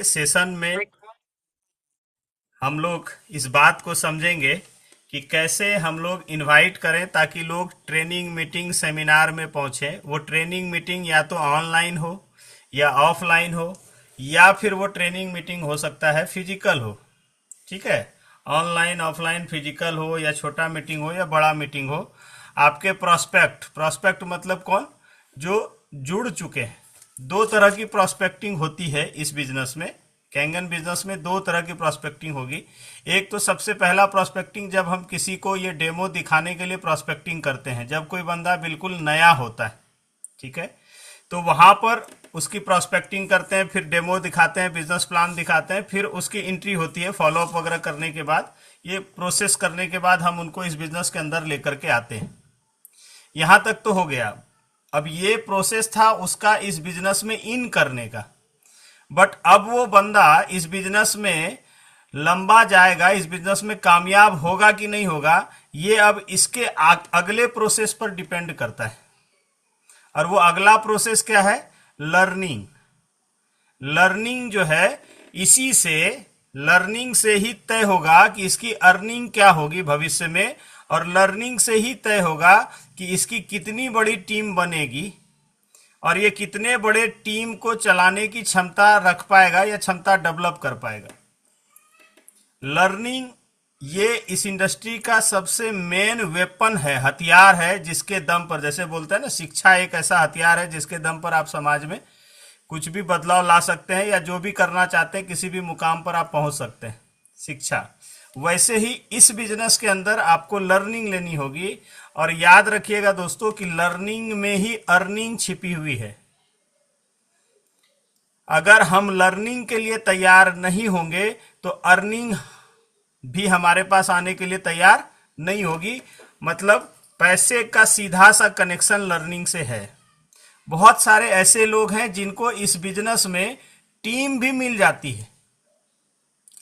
Session में हम लोग इस बात को समझेंगे कि कैसे हम लोग इनवाइट करें ताकि लोग ट्रेनिंग मीटिंग सेमिनार में पहुंचे। वो ट्रेनिंग मीटिंग या तो ऑनलाइन हो या ऑफलाइन हो, या फिर वो ट्रेनिंग मीटिंग हो सकता है फिजिकल हो। ठीक है, ऑनलाइन ऑफलाइन फिजिकल हो या छोटा मीटिंग हो या बड़ा मीटिंग हो। आपके प्रोस्पेक्ट, प्रोस्पेक्ट मतलब कौन, जो जुड़ चुके हैं। दो तरह की प्रोस्पेक्टिंग होती है इस बिजनेस में। कैंगन बिजनेस में दो तरह की प्रोस्पेक्टिंग होगी। एक तो सबसे पहला प्रोस्पेक्टिंग जब हम किसी को ये डेमो दिखाने के लिए प्रोस्पेक्टिंग करते हैं, जब कोई बंदा बिल्कुल नया होता है, ठीक है, तो वहां पर उसकी प्रोस्पेक्टिंग करते हैं, फिर डेमो दिखाते हैं, बिजनेस प्लान दिखाते हैं, फिर उसकी एंट्री होती है फॉलोअप वगैरह करने के बाद। ये प्रोसेस करने के बाद हम उनको इस बिजनेस के अंदर लेकर के आते हैं। यहां तक तो हो गया। अब ये प्रोसेस था उसका इस बिजनेस में इन करने का। बट अब वो बंदा इस बिजनेस में लंबा जाएगा, इस बिजनेस में कामयाब होगा कि नहीं होगा, ये अब इसके अगले प्रोसेस पर डिपेंड करता है। और वो अगला प्रोसेस क्या है? लर्निंग। लर्निंग जो है, इसी से लर्निंग से ही तय होगा कि इसकी अर्निंग क्या होगी भविष्य में, और लर्निंग से ही तय होगा कि इसकी कितनी बड़ी टीम बनेगी और ये कितने बड़े टीम को चलाने की क्षमता रख पाएगा या क्षमता डेवलप कर पाएगा। लर्निंग ये इस इंडस्ट्री का सबसे मेन वेपन है, हथियार है, जिसके दम पर, जैसे बोलते हैं ना, शिक्षा एक ऐसा हथियार है जिसके दम पर आप समाज में कुछ भी बदलाव ला सकते हैं या जो भी करना चाहते हैं किसी भी मुकाम पर आप पहुंच सकते हैं, शिक्षा। वैसे ही इस बिजनेस के अंदर आपको लर्निंग लेनी होगी। और याद रखिएगा दोस्तों कि लर्निंग में ही अर्निंग छिपी हुई है। अगर हम लर्निंग के लिए तैयार नहीं होंगे तो अर्निंग भी हमारे पास आने के लिए तैयार नहीं होगी। मतलब पैसे का सीधा सा कनेक्शन लर्निंग से है। बहुत सारे ऐसे लोग हैं जिनको इस बिजनेस में टीम भी मिल जाती है।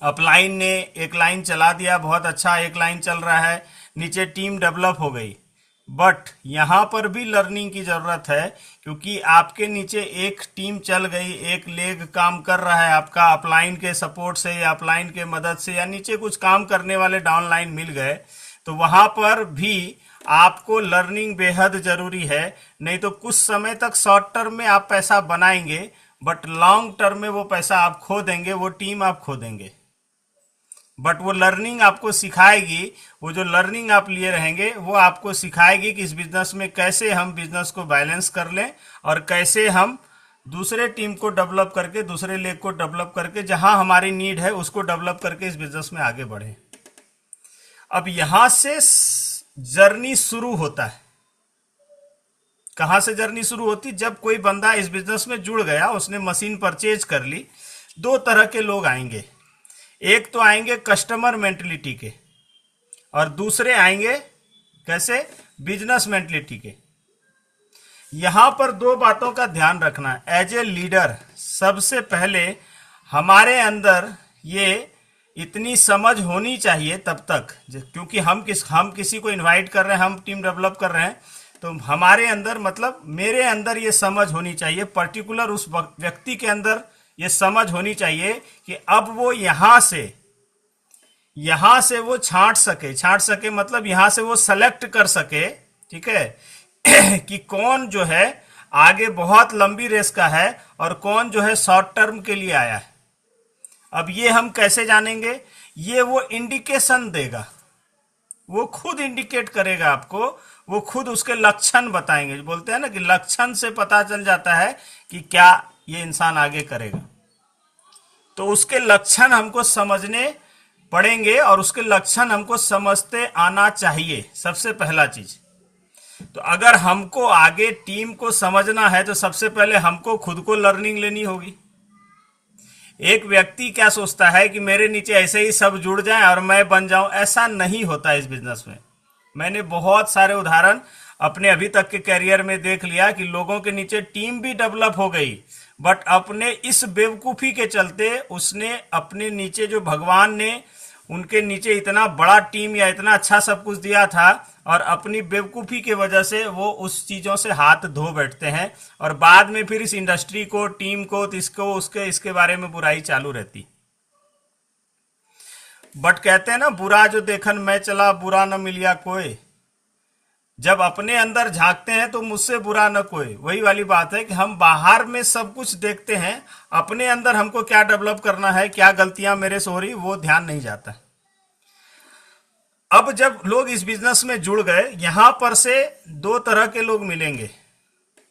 अपलाइन ने एक लाइन चला दिया, बहुत अच्छा, एक लाइन चल रहा है, नीचे टीम डेवलप हो गई। बट यहां पर भी लर्निंग की जरूरत है, क्योंकि आपके नीचे एक टीम चल गई, एक लेग काम कर रहा है आपका अपलाइन के सपोर्ट से या अपलाइन के मदद से, या नीचे कुछ काम करने वाले डाउनलाइन मिल गए, तो वहां पर भी आपको लर्निंग बेहद जरूरी है। नहीं तो कुछ समय तक शॉर्ट टर्म में आप पैसा बनाएंगे, बट लॉन्ग टर्म में वो पैसा आप खो देंगे, वो टीम आप खो देंगे। बट वो लर्निंग आपको सिखाएगी, वो जो लर्निंग आप लिए रहेंगे वो आपको सिखाएगी कि इस बिजनेस में कैसे हम बिजनेस को बैलेंस कर लें और कैसे हम दूसरे टीम को डेवलप करके, दूसरे लेग को डेवलप करके, जहां हमारी नीड है उसको डेवलप करके इस बिजनेस में आगे बढ़े। अब यहां से जर्नी शुरू होता है। कहां से जर्नी शुरू होती? जब कोई बंदा इस बिजनेस में जुड़ गया, उसने मशीन परचेज कर ली, दो तरह के लोग आएंगे। एक तो आएंगे कस्टमर मेंटलिटी के, और दूसरे आएंगे कैसे? बिजनेस मेंटलिटी के। यहां पर दो बातों का ध्यान रखना। एज ए लीडर सबसे पहले हमारे अंदर ये इतनी समझ होनी चाहिए तब तक, क्योंकि हम किसी को इनवाइट कर रहे हैं, हम टीम डेवलप कर रहे हैं, तो हमारे अंदर, मतलब मेरे अंदर ये समझ होनी चाहिए, पर्टिकुलर उस व्यक्ति के अंदर ये समझ होनी चाहिए कि अब वो यहां से वो छांट सके, मतलब यहां से वो सेलेक्ट कर सके, ठीक है, कि कौन जो है आगे बहुत लंबी रेस का है और कौन जो है शॉर्ट टर्म के लिए आया है। अब ये हम कैसे जानेंगे? ये वो इंडिकेशन देगा, वो खुद इंडिकेट करेगा आपको, वो खुद उसके लक्षण बताएंगे। बोलते हैं ना कि लक्षण से पता चल जाता है कि क्या ये इंसान आगे करेगा। तो उसके लक्षण हमको समझने पड़ेंगे और उसके लक्षण हमको समझते आना चाहिए, सबसे पहला चीज। तो अगर हमको आगे टीम को समझना है तो सबसे पहले हमको खुद को लर्निंग लेनी होगी। एक व्यक्ति क्या सोचता है कि मेरे नीचे ऐसे ही सब जुड़ जाएं और मैं बन जाऊं, ऐसा नहीं होता इस बिजनेस में। मैंने बहुत सारे उदाहरण अपने अभी तक के करियर में देख लिया कि लोगों के नीचे टीम भी डेवलप हो गई, बट अपने इस बेवकूफी के चलते उसने अपने नीचे जो भगवान ने उनके नीचे इतना बड़ा टीम या इतना अच्छा सब कुछ दिया था, और अपनी बेवकूफ़ी की वजह से वो उस चीज़ों से हाथ धो बैठते हैं, और बाद में फिर इस इंडस्ट्री को, टीम को, इसको उसके इसके बारे में बुराई चालू रहती। बट कहते हैं ना, बुरा जो देखन मैं चला, बुरा न मिलिया कोई। जब अपने अंदर झांकते हैं तो मुझसे बुरा न कोई। वही वाली बात है कि हम बाहर में सब कुछ देखते हैं, अपने अंदर हमको क्या डेवलप करना है, क्या गलतियां मेरे से हो रही, वो ध्यान नहीं जाता। अब जब लोग इस बिजनेस में जुड़ गए, यहां पर से दो तरह के लोग मिलेंगे।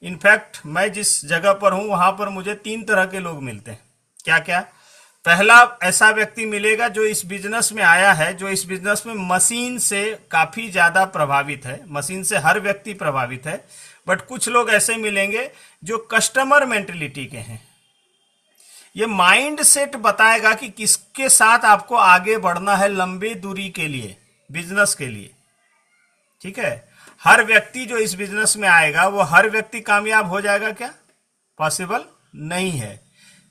इनफैक्ट मैं जिस जगह पर हूं वहां पर मुझे तीन तरह के लोग मिलते हैं। क्या क्या? पहला ऐसा व्यक्ति मिलेगा जो इस बिजनेस में आया है, जो इस बिजनेस में मशीन से काफी ज्यादा प्रभावित है। मशीन से हर व्यक्ति प्रभावित है, बट कुछ लोग ऐसे मिलेंगे जो कस्टमर मेंटेलिटी के हैं। ये माइंड सेट बताएगा कि किसके साथ आपको आगे बढ़ना है लंबी दूरी के लिए, बिजनेस के लिए। ठीक है, हर व्यक्ति जो इस बिजनेस में आएगा वो हर व्यक्ति कामयाब हो जाएगा क्या? पॉसिबल नहीं है।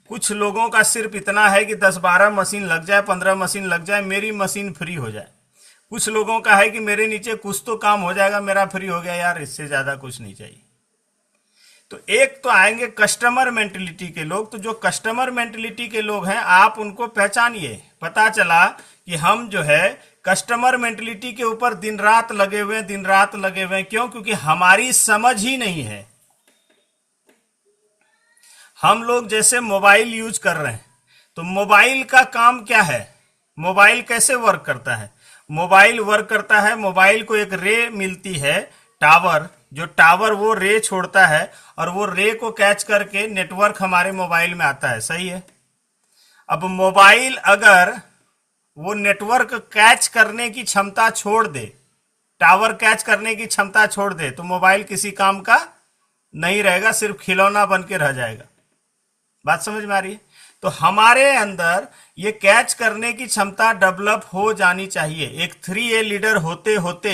कुछ लोगों का सिर्फ इतना है कि 10-12 मशीन लग जाए, 15 मशीन लग जाए, मेरी मशीन फ्री हो जाए। कुछ लोगों का है कि मेरे नीचे कुछ तो काम हो जाएगा, मेरा फ्री हो गया यार, इससे ज्यादा कुछ नहीं चाहिए। तो एक तो आएंगे कस्टमर मेंटेलिटी के लोग। तो जो कस्टमर मेंटेलिटी के लोग हैं, आप उनको पहचानिए। पता चला कि हम जो है कस्टमर मेंटेलिटी के ऊपर दिन रात लगे हुए हैं, दिन रात लगे हुए हैं। क्यों? क्योंकि हमारी समझ ही नहीं है। हम लोग जैसे मोबाइल यूज कर रहे हैं, तो मोबाइल का काम क्या है? मोबाइल कैसे वर्क करता है? मोबाइल वर्क करता है, मोबाइल को एक रे मिलती है, टावर। जो टावर वो रे छोड़ता है, और वो रे को कैच करके नेटवर्क हमारे मोबाइल में आता है। सही है। अब मोबाइल अगर वो नेटवर्क कैच करने की क्षमता छोड़ दे, टावर कैच करने की क्षमता छोड़ दे, तो मोबाइल किसी काम का नहीं रहेगा, सिर्फ खिलौना बन के रह जाएगा। बात समझ में आ रही है? तो हमारे अंदर ये कैच करने की क्षमता डेवलप हो जानी चाहिए। एक 3A लीडर होते होते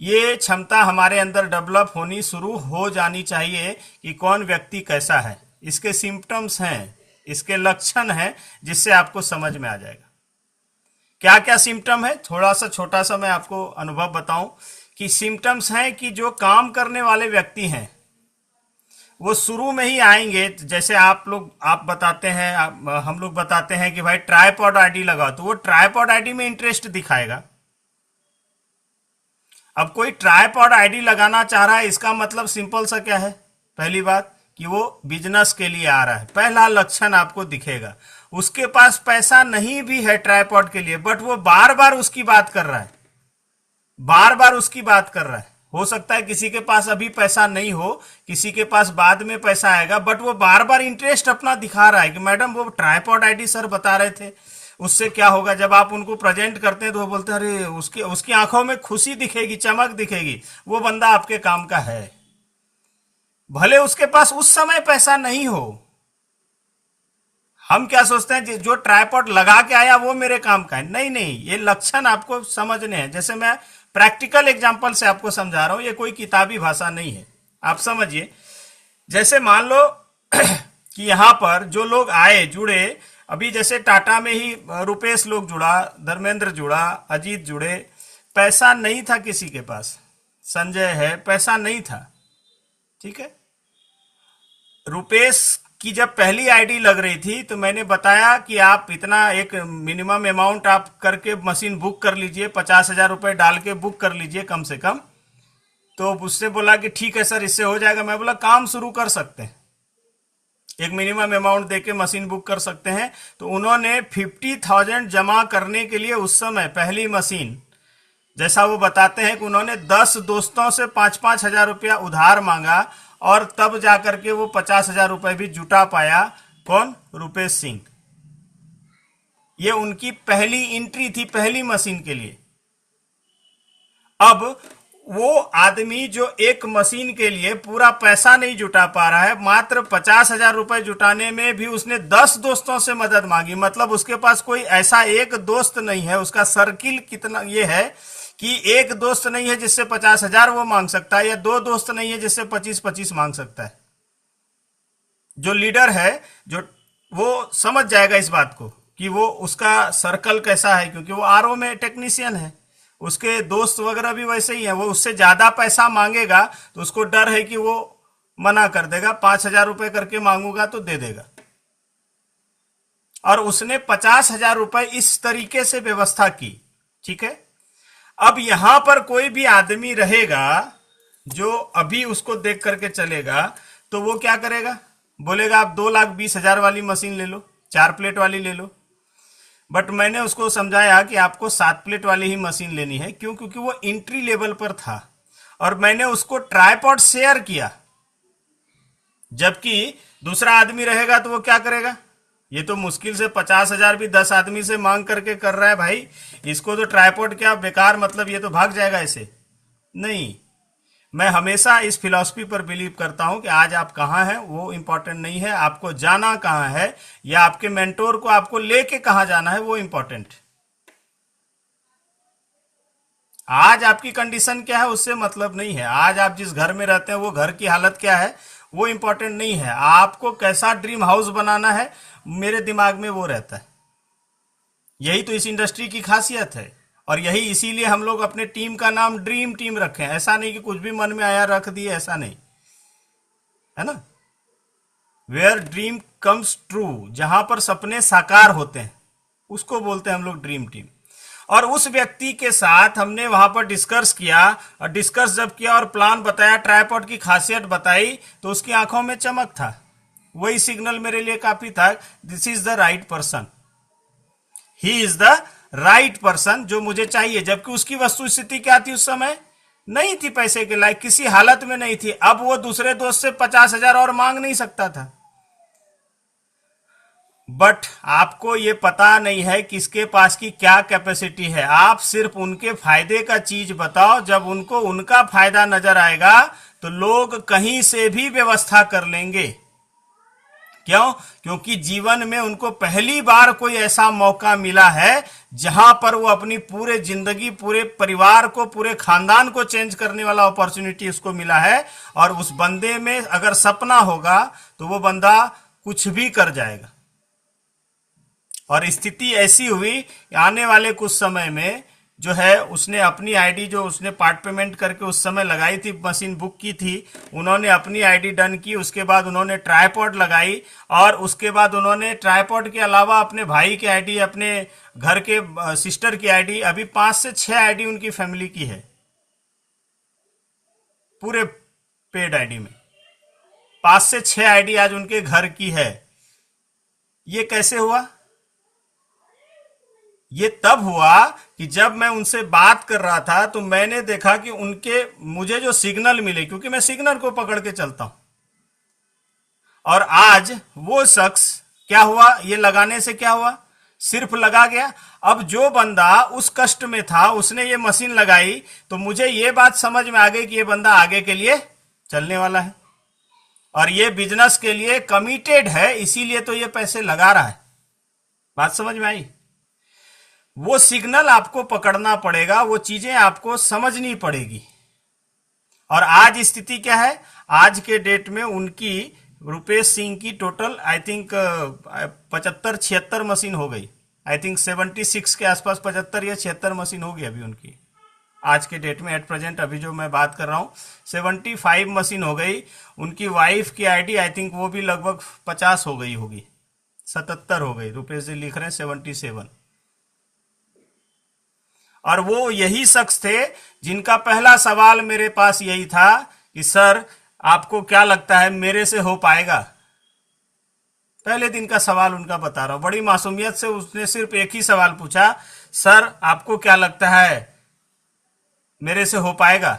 ये क्षमता हमारे अंदर डेवलप होनी शुरू हो जानी चाहिए कि कौन व्यक्ति कैसा है। इसके सिम्टम्स हैं, इसके लक्षण हैं, जिससे आपको समझ में आ जाएगा। क्या क्या सिम्टम है? थोड़ा सा छोटा सा मैं आपको अनुभव बताऊं कि सिम्टम्स हैं कि जो काम करने वाले व्यक्ति हैं वो शुरू में ही आएंगे। जैसे आप बताते हैं, हम लोग बताते हैं कि भाई ट्राइपॉड आईडी लगाओ, तो वो ट्राइपॉड आईडी में इंटरेस्ट दिखाएगा। अब कोई ट्राइपॉड आईडी लगाना चाह रहा है, इसका मतलब सिंपल सा क्या है? पहली बात कि वो बिजनेस के लिए आ रहा है, पहला लक्षण आपको दिखेगा। उसके पास पैसा नहीं भी है ट्राइपॉड के लिए, बट वो बार बार उसकी बात कर रहा है, बार बार उसकी बात कर रहा है। हो सकता है किसी के पास अभी पैसा नहीं हो, किसी के पास बाद में पैसा आएगा, बट वो बार बार इंटरेस्ट अपना दिखा रहा है कि मैडम वो ट्राइपॉड आईडी सर बता रहे थे, उससे क्या होगा। जब आप उनको प्रेजेंट करते हैं तो वो बोलते हैं अरे उसकी आंखों में खुशी दिखेगी, चमक दिखेगी, वो बंदा आपके काम का है। भले उसके पास उस समय पैसा नहीं हो। हम क्या सोचते हैं, जो ट्राइपॉड लगा के आया वो मेरे काम का है। नहीं नहीं, ये लक्षण आपको समझने हैं। जैसे मैं प्रैक्टिकल एग्जांपल से आपको समझा रहा हूं, ये कोई किताबी भाषा नहीं है, आप समझिए। जैसे मान लो कि यहां पर जो लोग आए, जुड़े, अभी जैसे टाटा में ही रुपेश लोग जुड़ा, धर्मेंद्र जुड़ा, अजीत जुड़े। पैसा नहीं था किसी के पास, संजय है, पैसा नहीं था। ठीक है, रुपेश की जब पहली आईडी लग रही थी तो मैंने बताया कि आप इतना एक मिनिमम अमाउंट आप करके मशीन बुक कर लीजिए, 50,000 रुपए डाल के बुक कर लीजिए कम से कम। तो उसने बोला कि ठीक है सर, इससे हो जाएगा। मैं बोला काम शुरू कर सकते हैं, एक मिनिमम अमाउंट देके मशीन बुक कर सकते हैं। तो उन्होंने 50,000 जमा करने के लिए उस समय पहली मशीन, जैसा वो बताते हैं कि उन्होंने 10 दोस्तों से 5-5 हजार रुपया उधार मांगा, और तब जाकर के वो 50,000 रुपए भी जुटा पाया। कौन? रुपेश सिंह। ये उनकी पहली एंट्री थी, पहली मशीन के लिए। अब वो आदमी जो एक मशीन के लिए पूरा पैसा नहीं जुटा पा रहा है, मात्र 50,000 रुपए जुटाने में भी उसने 10 दोस्तों से मदद मांगी। मतलब उसके पास कोई ऐसा एक दोस्त नहीं है, उसका सर्किल कितना ये है कि एक दोस्त नहीं है जिससे 50,000 वो मांग सकता है, या 2 दोस्त नहीं है जिससे 25-25 मांग सकता है। जो लीडर है, जो वो समझ जाएगा इस बात को। कि वो उसका सर्कल कैसा है, क्योंकि वो आरओ में टेक्नीशियन है, उसके दोस्त वगैरह भी वैसे ही हैं। वो उससे ज्यादा पैसा मांगेगा तो उसको डर है कि वो मना कर देगा, 5,000 रुपए करके मांगूंगा तो दे देगा। और उसने 50,000 रुपए इस तरीके से व्यवस्था की। ठीक है, अब यहां पर कोई भी आदमी रहेगा जो अभी उसको देख करके चलेगा, तो वो क्या करेगा, बोलेगा आप 2,20,000 वाली मशीन ले लो, 4 प्लेट वाली ले लो। बट मैंने उसको समझाया कि आपको 7 प्लेट वाली ही मशीन लेनी है। क्यों? क्योंकि वो एंट्री लेवल पर था और मैंने उसको ट्राइपॉड शेयर किया। जबकि दूसरा आदमी रहेगा तो वो क्या करेगा, ये तो मुश्किल से 50,000 भी 10 आदमी से मांग करके कर रहा है भाई, इसको तो ट्राइपॉड क्या बेकार, मतलब ये तो भाग जाएगा ऐसे। नहीं, मैं हमेशा इस फिलॉसफी पर बिलीव करता हूं कि आज आप कहां हैं वो इंपॉर्टेंट नहीं है, आपको जाना कहां है या आपके मेंटोर को आपको लेके कहां जाना है वो इंपॉर्टेंट। आज आपकी कंडीशन क्या है उससे मतलब नहीं है, आज आप जिस घर में रहते हैं वो घर की हालत क्या है वो इंपॉर्टेंट नहीं है, आपको कैसा ड्रीम हाउस बनाना है मेरे दिमाग में वो रहता है। यही तो इस इंडस्ट्री की खासियत है और यही इसीलिए हम लोग अपने टीम का नाम ड्रीम टीम रखे हैं। ऐसा नहीं कि कुछ भी मन में आया रख दिए, ऐसा नहीं है ना। वेयर ड्रीम कम्स ट्रू, जहां पर सपने साकार होते हैं उसको बोलते हैं हम लोग ड्रीम टीम। और उस व्यक्ति के साथ हमने वहां पर डिस्कस किया और डिस्कस जब किया और प्लान बताया, ट्राइपॉड की खासियत बताई, तो उसकी आंखों में चमक था। वही सिग्नल मेरे लिए काफी था, this is the right person, he is the right person जो मुझे चाहिए। जबकि उसकी वस्तुस्थिति क्या थी उस समय, नहीं थी पैसे के लायक, किसी हालत में नहीं थी। अब वो दूसरे दोस्त से 50,000 और मांग नहीं सकता था। बट आपको ये पता नहीं है किसके पास की क्या कैपेसिटी है, आप सिर्फ उनके फायदे का चीज बताओ। जब उनको उनका फायदा नजर आएगा तो लोग कहीं से भी व्यवस्था कर लेंगे। क्यों? क्योंकि जीवन में उनको पहली बार कोई ऐसा मौका मिला है जहां पर वो अपनी पूरे जिंदगी, पूरे परिवार को, पूरे खानदान को चेंज करने वाला अपॉर्चुनिटी उसको मिला है। और उस बंदे में अगर सपना होगा तो वो बंदा कुछ भी कर जाएगा। और स्थिति ऐसी हुई आने वाले कुछ समय में जो है उसने अपनी आईडी, जो उसने पार्ट पेमेंट करके उस समय लगाई थी, मशीन बुक की थी, उन्होंने अपनी आईडी डन की। उसके बाद उन्होंने ट्राइपॉड लगाई और उसके बाद उन्होंने ट्राइपॉड के अलावा अपने भाई की आईडी, अपने घर के सिस्टर की आईडी, अभी 5 से 6 आईडी उनकी फैमिली की है पूरे पेड आईडी में। 5 से 6 आईडी आज उनके घर की है। ये कैसे हुआ? ये तब हुआ कि जब मैं उनसे बात कर रहा था तो मैंने देखा कि उनके, मुझे जो सिग्नल मिले, क्योंकि मैं सिग्नल को पकड़ के चलता हूं, और आज वो शख्स क्या हुआ, ये लगाने से क्या हुआ, सिर्फ लगा गया। अब जो बंदा उस कष्ट में था उसने ये मशीन लगाई तो मुझे ये बात समझ में आ गई कि ये बंदा आगे के लिए चलने वाला है और ये बिजनेस के लिए कमिटेड है, इसीलिए तो ये पैसे लगा रहा है। बात समझ में आई? वो सिग्नल आपको पकड़ना पड़ेगा, वो चीजें आपको समझनी पड़ेगी। और आज स्थिति क्या है, आज के डेट में उनकी, रुपेश सिंह की टोटल आई थिंक 75-76 मशीन हो गई। आई थिंक 76 के आसपास 75 या 76 मशीन हो गई अभी उनकी आज के डेट में। एट प्रेजेंट अभी जो मैं बात कर रहा हूं 75 मशीन हो गई। उनकी वाइफ की आईडी आई थिंक वो भी लगभग 50 हो गई होगी, 77 हो गई। रुपेश जी लिख रहे हैं 77। और वो यही शख्स थे जिनका पहला सवाल मेरे पास यही था कि सर आपको क्या लगता है मेरे से हो पाएगा। पहले दिन का सवाल उनका बता रहा हूं, बड़ी मासूमियत से उसने सिर्फ एक ही सवाल पूछा, सर आपको क्या लगता है मेरे से हो पाएगा।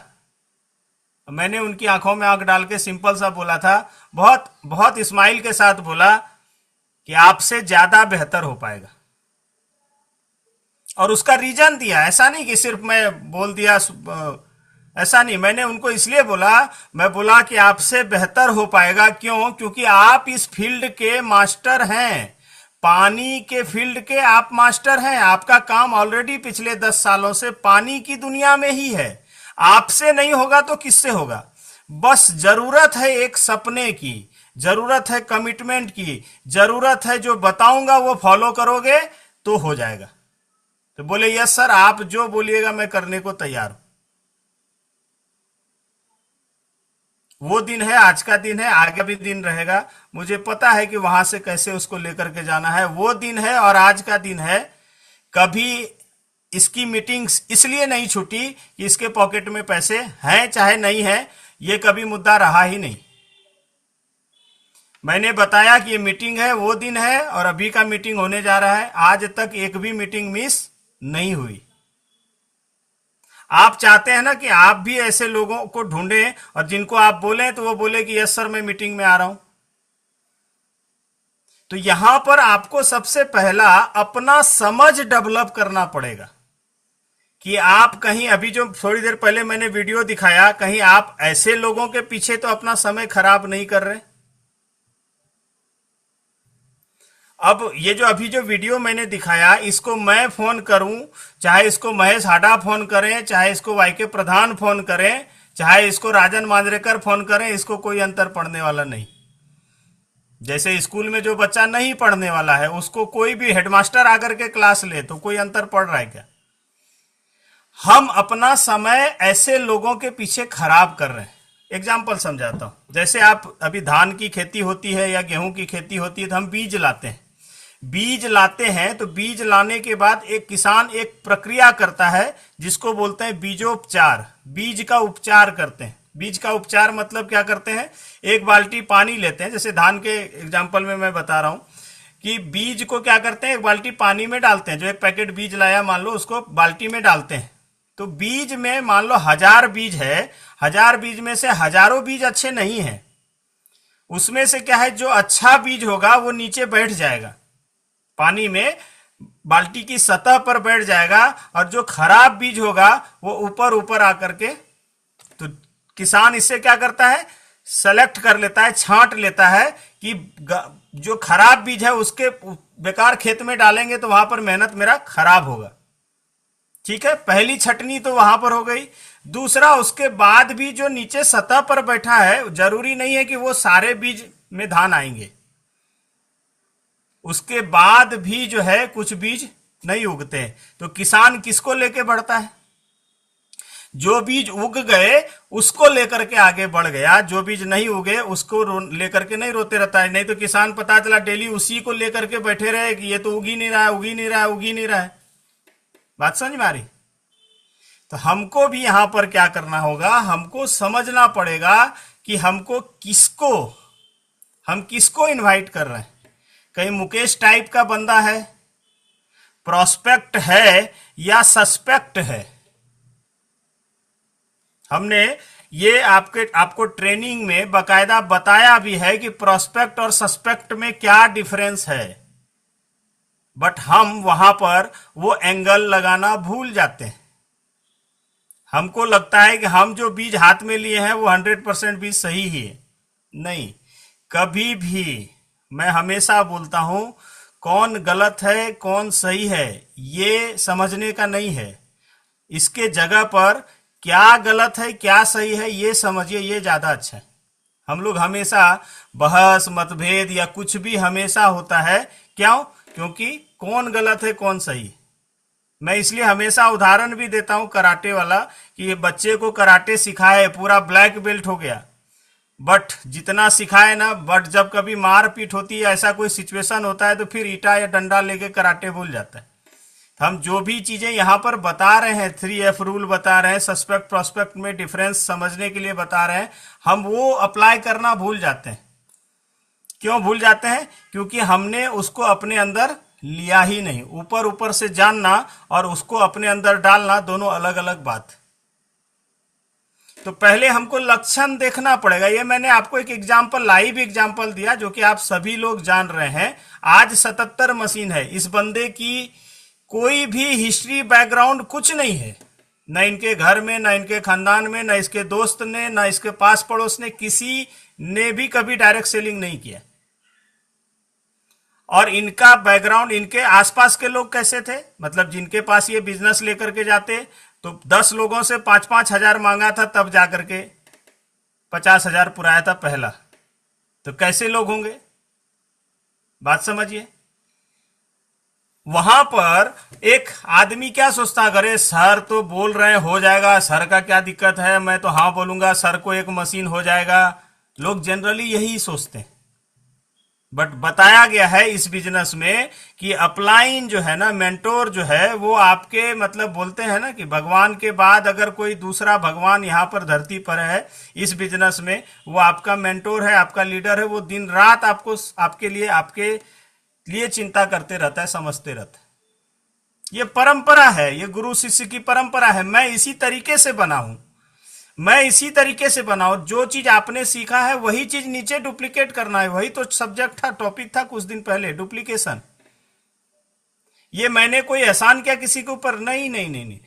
मैंने उनकी आंखों में आंख डाल के सिंपल सा बोला था, बहुत बहुत स्माइल के साथ बोला कि आपसे ज्यादा बेहतर हो पाएगा। और उसका रीजन दिया, ऐसा नहीं कि सिर्फ मैं बोल दिया, ऐसा नहीं। मैंने उनको इसलिए बोला, मैं बोला कि आपसे बेहतर हो पाएगा। क्यों? क्योंकि आप इस फील्ड के मास्टर हैं, पानी के फील्ड के आप मास्टर हैं। आपका काम ऑलरेडी पिछले 10 सालों से पानी की दुनिया में ही है। आपसे नहीं होगा तो किससे होगा? बस जरूरत है एक सपने की, जरूरत है कमिटमेंट की, जरूरत है जो बताऊंगा वो फॉलो करोगे तो हो जाएगा। तो बोले यस सर, आप जो बोलिएगा मैं करने को तैयार हूं। वो दिन है, आज का दिन है, आगे भी दिन रहेगा। मुझे पता है कि वहां से कैसे उसको लेकर के जाना है। वो दिन है और आज का दिन है। कभी इसकी मीटिंग्स इसलिए नहीं छूटी कि इसके पॉकेट में पैसे हैं चाहे नहीं है, ये कभी मुद्दा रहा ही नहीं। मैंने बताया कि ये मीटिंग है, वो दिन है और अभी का मीटिंग होने जा रहा है। आज तक एक भी मीटिंग मिस नहीं हुई। आप चाहते हैं ना कि आप भी ऐसे लोगों को ढूंढें और जिनको आप बोले तो वो बोले कि यस सर मैं मीटिंग में आ रहा हूं। तो यहां पर आपको सबसे पहला अपना समझ डेवलप करना पड़ेगा कि आप कहीं, अभी जो थोड़ी देर पहले मैंने वीडियो दिखाया, कहीं आप ऐसे लोगों के पीछे तो अपना समय खराब नहीं कर रहे। अब ये जो अभी जो वीडियो मैंने दिखाया, इसको मैं फोन करूं, चाहे इसको महेश हाडा फोन करें, चाहे इसको वाईके प्रधान फोन करें, चाहे इसको राजन मांजरेकर फोन करें, इसको कोई अंतर पड़ने वाला नहीं। जैसे स्कूल में जो बच्चा नहीं पढ़ने वाला है उसको कोई भी हेडमास्टर आकर के क्लास ले तो कोई अंतर पड़ रहा है क्या? हम अपना समय ऐसे लोगों के पीछे खराब कर रहे हैं। एग्जाम्पल समझाता हूं। जैसे आप अभी धान की खेती होती है या गेहूं की खेती होती है तो हम बीज लाते हैं। बीज लाते हैं तो बीज लाने के बाद एक किसान एक प्रक्रिया करता है जिसको बोलते हैं बीजोपचार। बीज का उपचार करते हैं। बीज का उपचार मतलब क्या करते हैं? एक बाल्टी पानी लेते हैं, जैसे धान के एग्जाम्पल में मैं बता रहा हूं कि बीज को क्या करते हैं, एक बाल्टी पानी में डालते हैं। जो एक पैकेट बीज लाया मान लो, उसको बाल्टी में डालते हैं। तो बीज में मान लो 1000 बीज है, 1000 बीज में से हजारों बीज अच्छे नहीं है। उसमें से क्या है, जो अच्छा बीज होगा वो नीचे बैठ जाएगा, पानी में बाल्टी की सतह पर बैठ जाएगा, और जो खराब बीज होगा वो ऊपर ऊपर आकर के, तो किसान इससे क्या करता है, सेलेक्ट कर लेता है, छांट लेता है कि जो खराब बीज है उसके बेकार खेत में डालेंगे तो वहां पर मेहनत मेरा खराब होगा। ठीक है, पहली छटनी तो वहां पर हो गई। दूसरा, उसके बाद भी जो नीचे सतह पर बैठा है, जरूरी नहीं है कि वो सारे बीज में धान आएंगे। उसके बाद भी जो है कुछ बीज नहीं उगते हैं। तो किसान किसको लेके बढ़ता है? जो बीज उग गए उसको लेकर के आगे बढ़ गया, जो बीज नहीं उगे उसको लेकर के नहीं रोते रहता है। नहीं तो किसान पता चला डेली उसी को लेकर के बैठे रहे कि ये तो उगी नहीं रहा है, उगी नहीं रहा है, उगी नहीं रहा है। बात समझ में आ रही? तो हमको भी यहां पर क्या करना होगा, हमको समझना पड़ेगा कि हम किसको इनवाइट कर रहे हैं। कहीं मुकेश टाइप का बंदा है, प्रोस्पेक्ट है या सस्पेक्ट है? हमने ये आपको ट्रेनिंग में बकायदा बताया भी है कि प्रोस्पेक्ट और सस्पेक्ट में क्या डिफरेंस है, बट हम वहां पर वो एंगल लगाना भूल जाते हैं। हमको लगता है कि हम जो बीज हाथ में लिए हैं वो 100% बीज सही ही है। नहीं, कभी भी मैं हमेशा बोलता हूं, कौन गलत है कौन सही है ये समझने का नहीं है। इसके जगह पर क्या गलत है क्या सही है ये समझिए, ये ज्यादा अच्छा है। हम लोग हमेशा बहस मतभेद या कुछ भी हमेशा होता है, क्यों? क्योंकि कौन गलत है कौन सही। मैं इसलिए हमेशा उदाहरण भी देता हूं कराटे वाला, कि ये बच्चे को कराटे सिखाए, पूरा ब्लैक बेल्ट हो गया, बट जितना सिखाए ना, बट जब कभी मार पीट होती है, ऐसा कोई सिचुएशन होता है तो फिर ईटा या डंडा लेके कराटे भूल जाता है। हम जो भी चीजें यहां पर बता रहे हैं, 3F रूल बता रहे हैं, सस्पेक्ट प्रोस्पेक्ट में डिफरेंस समझने के लिए बता रहे हैं, हम वो अप्लाई करना भूल जाते हैं। क्यों भूल जाते हैं? क्योंकि हमने उसको अपने अंदर लिया ही नहीं। ऊपर ऊपर से जानना और उसको अपने अंदर डालना दोनों अलग अलग बात। तो पहले हमको लक्षण देखना पड़ेगा। ये मैंने आपको एक एग्जाम्पल, लाइव एग्जाम्पल दिया जो कि आप सभी लोग जान रहे हैं। आज 77 मशीन है। इस बंदे की कोई भी हिस्ट्री बैकग्राउंड कुछ नहीं है, न इनके घर में, न इनके खानदान में, न इसके दोस्त ने, न इसके पास पड़ोस ने, किसी ने भी कभी डायरेक्ट सेलिंग नहीं किया। और इनका बैकग्राउंड, इनके आसपास के लोग कैसे थे, मतलब जिनके पास ये बिजनेस लेकर के जाते तो 10 लोगों से 5-5 हजार मांगा था, तब जाकर के 50,000 पुराया था पहला। तो कैसे लोग होंगे, बात समझिए। वहां पर एक आदमी क्या सोचता, अरे सर तो बोल रहे हैं हो जाएगा, सर का क्या दिक्कत है, मैं तो हाँ बोलूंगा, सर को एक मशीन हो जाएगा। लोग जनरली यही सोचते हैं। बट बताया गया है इस बिजनेस में कि अपलाइन जो है ना, मेंटोर जो है, वो आपके मतलब बोलते हैं ना कि भगवान के बाद अगर कोई दूसरा भगवान यहां पर धरती पर है इस बिजनेस में, वो आपका मेंटोर है, आपका लीडर है। वो दिन रात आपको आपके लिए चिंता करते रहता है, समझते रहता है। ये परंपरा है, ये गुरु शिष्य की परंपरा है। मैं इसी तरीके से बना हूं, मैं इसी तरीके से बनाऊं। जो चीज आपने सीखा है वही चीज नीचे डुप्लीकेट करना है। वही तो सब्जेक्ट था, टॉपिक था कुछ दिन पहले, डुप्लीकेशन। ये मैंने कोई एहसान किया किसी के ऊपर? नहीं नहीं नहीं नहीं।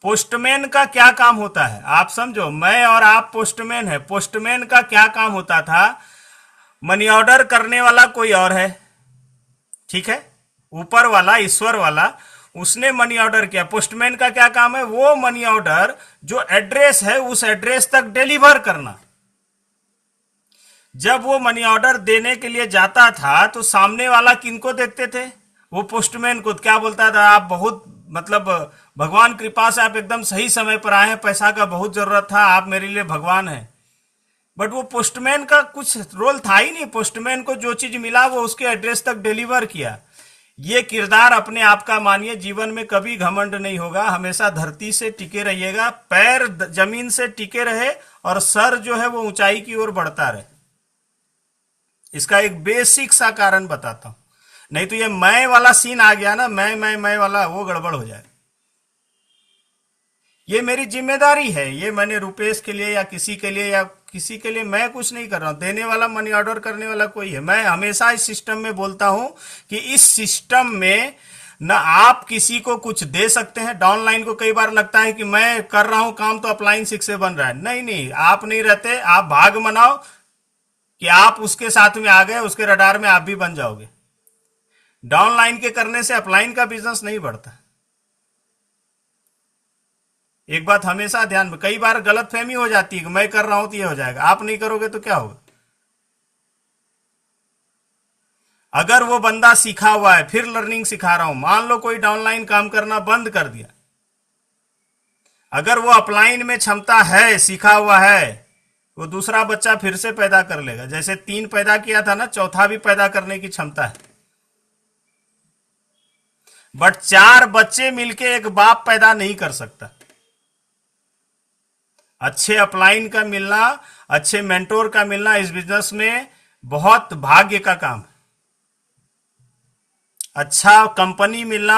पोस्टमैन का क्या काम होता है आप समझो, मैं और आप पोस्टमैन है। पोस्टमैन का क्या काम होता था? मनी ऑर्डर करने वाला कोई और है, ठीक है, ऊपर वाला ईश्वर वाला, उसने मनी ऑर्डर किया। पोस्टमैन का क्या काम है? वो मनी ऑर्डर जो एड्रेस है उस एड्रेस तक डिलीवर करना। जब वो मनी ऑर्डर देने के लिए जाता था तो सामने वाला किनको देखते थे? वो पोस्टमैन को। क्या बोलता था? आप बहुत मतलब भगवान कृपा से आप एकदम सही समय पर आए हैं, पैसा का बहुत जरूरत था, आप मेरे लिए भगवान हैं। बट वो पोस्टमैन का कुछ रोल था ही नहीं। पोस्टमैन को जो चीज मिला वो उसके एड्रेस तक डिलीवर किया। ये किरदार अपने आप का मानिए, जीवन में कभी घमंड नहीं होगा। हमेशा धरती से टिके रहिएगा, पैर जमीन से टिके रहे और सर जो है वो ऊंचाई की ओर बढ़ता रहे। इसका एक बेसिक सा कारण बताता हूं, नहीं तो ये मैं वाला सीन आ गया ना, मैं वाला, वो गड़बड़ हो जाए। ये मेरी जिम्मेदारी है, ये मैंने रुपेश के लिए या किसी के लिए मैं कुछ नहीं कर रहा हूं। देने वाला, मनी ऑर्डर करने वाला कोई है। मैं हमेशा इस सिस्टम में बोलता हूं कि इस सिस्टम में न आप किसी को कुछ दे सकते हैं। डाउनलाइन को कई बार लगता है कि मैं कर रहा हूं काम तो अपलाइन 6 से बन रहा है। नहीं नहीं, आप नहीं रहते। आप भाग मनाओ कि आप उसके साथ में आ गए, उसके रडार में आप भी बन जाओगे। डाउनलाइन के करने से अपलाइन का बिजनेस नहीं बढ़ता। एक बात हमेशा ध्यान में, कई बार गलत फहमी हो जाती है कि मैं कर रहा हूं तो ये हो जाएगा। आप नहीं करोगे तो क्या होगा? अगर वो बंदा सीखा हुआ है, फिर लर्निंग सिखा रहा हूं, मान लो कोई डाउनलाइन काम करना बंद कर दिया, अगर वो अपलाइन में क्षमता है, सीखा हुआ है, वो दूसरा बच्चा फिर से पैदा कर लेगा। जैसे 3 पैदा किया था ना, चौथा भी पैदा करने की क्षमता है। बट 4 बच्चे मिलके एक बाप पैदा नहीं कर सकता। अच्छे अपलाइन का मिलना, अच्छे मेंटोर का मिलना इस बिजनेस में बहुत भाग्य का काम है। अच्छा कंपनी मिलना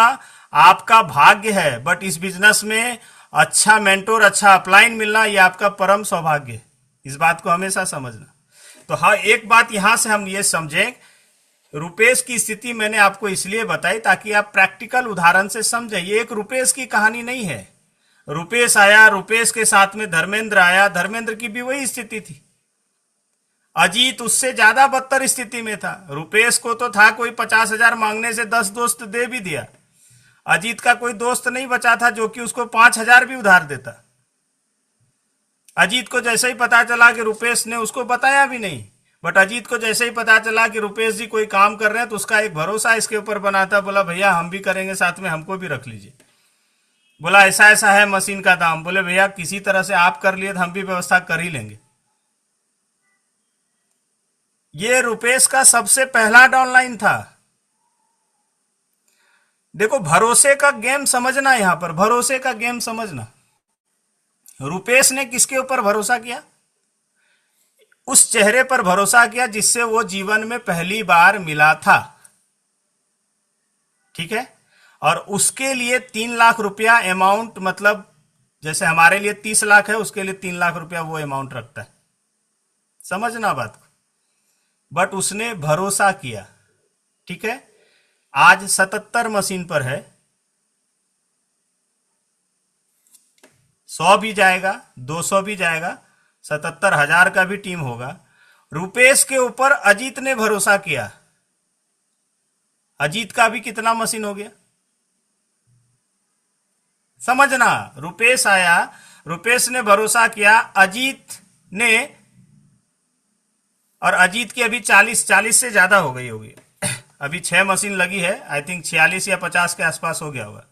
आपका भाग्य है, बट इस बिजनेस में अच्छा मेंटोर, अच्छा अपलाइन मिलना यह आपका परम सौभाग्य है। इस बात को हमेशा समझना। तो हाँ, एक बात यहां से हम ये समझें, रुपेश की स्थिति मैंने आपको इसलिए बताई ताकि आप प्रैक्टिकल उदाहरण से समझें। ये एक रुपेश की कहानी नहीं है। रुपेश आया, रुपेश के साथ में धर्मेंद्र आया, धर्मेंद्र की भी वही स्थिति थी। अजीत उससे ज्यादा बदतर स्थिति में था। रुपेश को तो था कोई 50,000 मांगने से 10 दोस्त दे भी दिया। अजीत का कोई दोस्त नहीं बचा था जो कि उसको 5,000 भी उधार देता। अजीत को जैसे ही पता चला कि रुपेश ने, उसको बताया भी नहीं, बट अजीत को जैसे ही पता चला कि रुपेश जी कोई काम कर रहे हैं तो उसका एक भरोसा इसके ऊपर बना था। बोला भैया हम भी करेंगे साथ में, हमको भी रख लीजिए। बोला ऐसा ऐसा है मशीन का दाम। बोले भैया किसी तरह से आप कर लिए तो हम भी व्यवस्था कर ही लेंगे। ये रुपेश का सबसे पहला डाउनलाइन था। देखो भरोसे का गेम समझना, यहां पर भरोसे का गेम समझना। रुपेश ने किसके ऊपर भरोसा किया? उस चेहरे पर भरोसा किया जिससे वो जीवन में पहली बार मिला था, ठीक है। और उसके लिए 3 लाख रुपया अमाउंट, मतलब जैसे हमारे लिए 30 लाख है, उसके लिए 3 लाख रुपया वो अमाउंट रखता है। समझना बात को। बट उसने भरोसा किया, ठीक है। आज 77 मशीन पर है, 100 भी जाएगा, 200 भी जाएगा, 77,000 का भी टीम होगा। रुपेश के ऊपर अजीत ने भरोसा किया। अजीत का भी कितना मशीन हो गया? समझना, रुपेश आया, रुपेश ने भरोसा किया, अजीत ने और अजीत की अभी 40 से ज्यादा हो गई होगी। अभी 6 मशीन लगी है, आई थिंक 46 या 50 के आसपास हो गया होगा।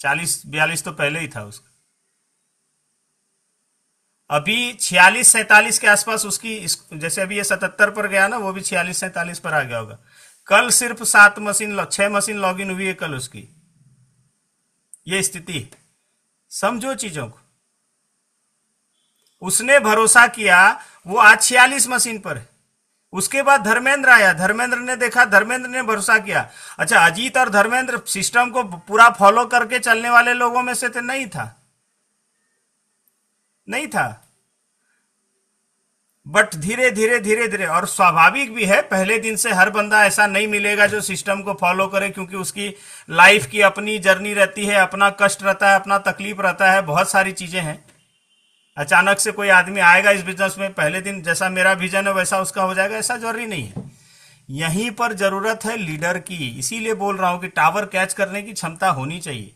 40-42 तो पहले ही था उसका। अभी 46-47 के आसपास उसकी जैसे अभी ये 77 पर गया ना, वो भी 46-47 पर आ गया होगा। कल सिर्फ 6 मशीन लॉग इन हुई है कल उसकी। ये स्थिति, समझो चीजों को। उसने भरोसा किया, वो आज 46 मशीन पर है। उसके बाद धर्मेंद्र आया, धर्मेंद्र ने देखा, धर्मेंद्र ने भरोसा किया। अच्छा, अजीत और धर्मेंद्र सिस्टम को पूरा फॉलो करके चलने वाले लोगों में से तो नहीं था, नहीं था। बट धीरे धीरे धीरे धीरे, और स्वाभाविक भी है, पहले दिन से हर बंदा ऐसा नहीं मिलेगा जो सिस्टम को फॉलो करे, क्योंकि उसकी लाइफ की अपनी जर्नी रहती है, अपना कष्ट रहता है, अपना तकलीफ रहता है, बहुत सारी चीजें हैं। अचानक से कोई आदमी आएगा इस बिजनेस में, पहले दिन जैसा मेरा विजन है वैसा उसका हो जाएगा, ऐसा जरूरी नहीं है। यहीं पर जरूरत है लीडर की। इसीलिए बोल रहा हूं कि टावर कैच करने की क्षमता होनी चाहिए।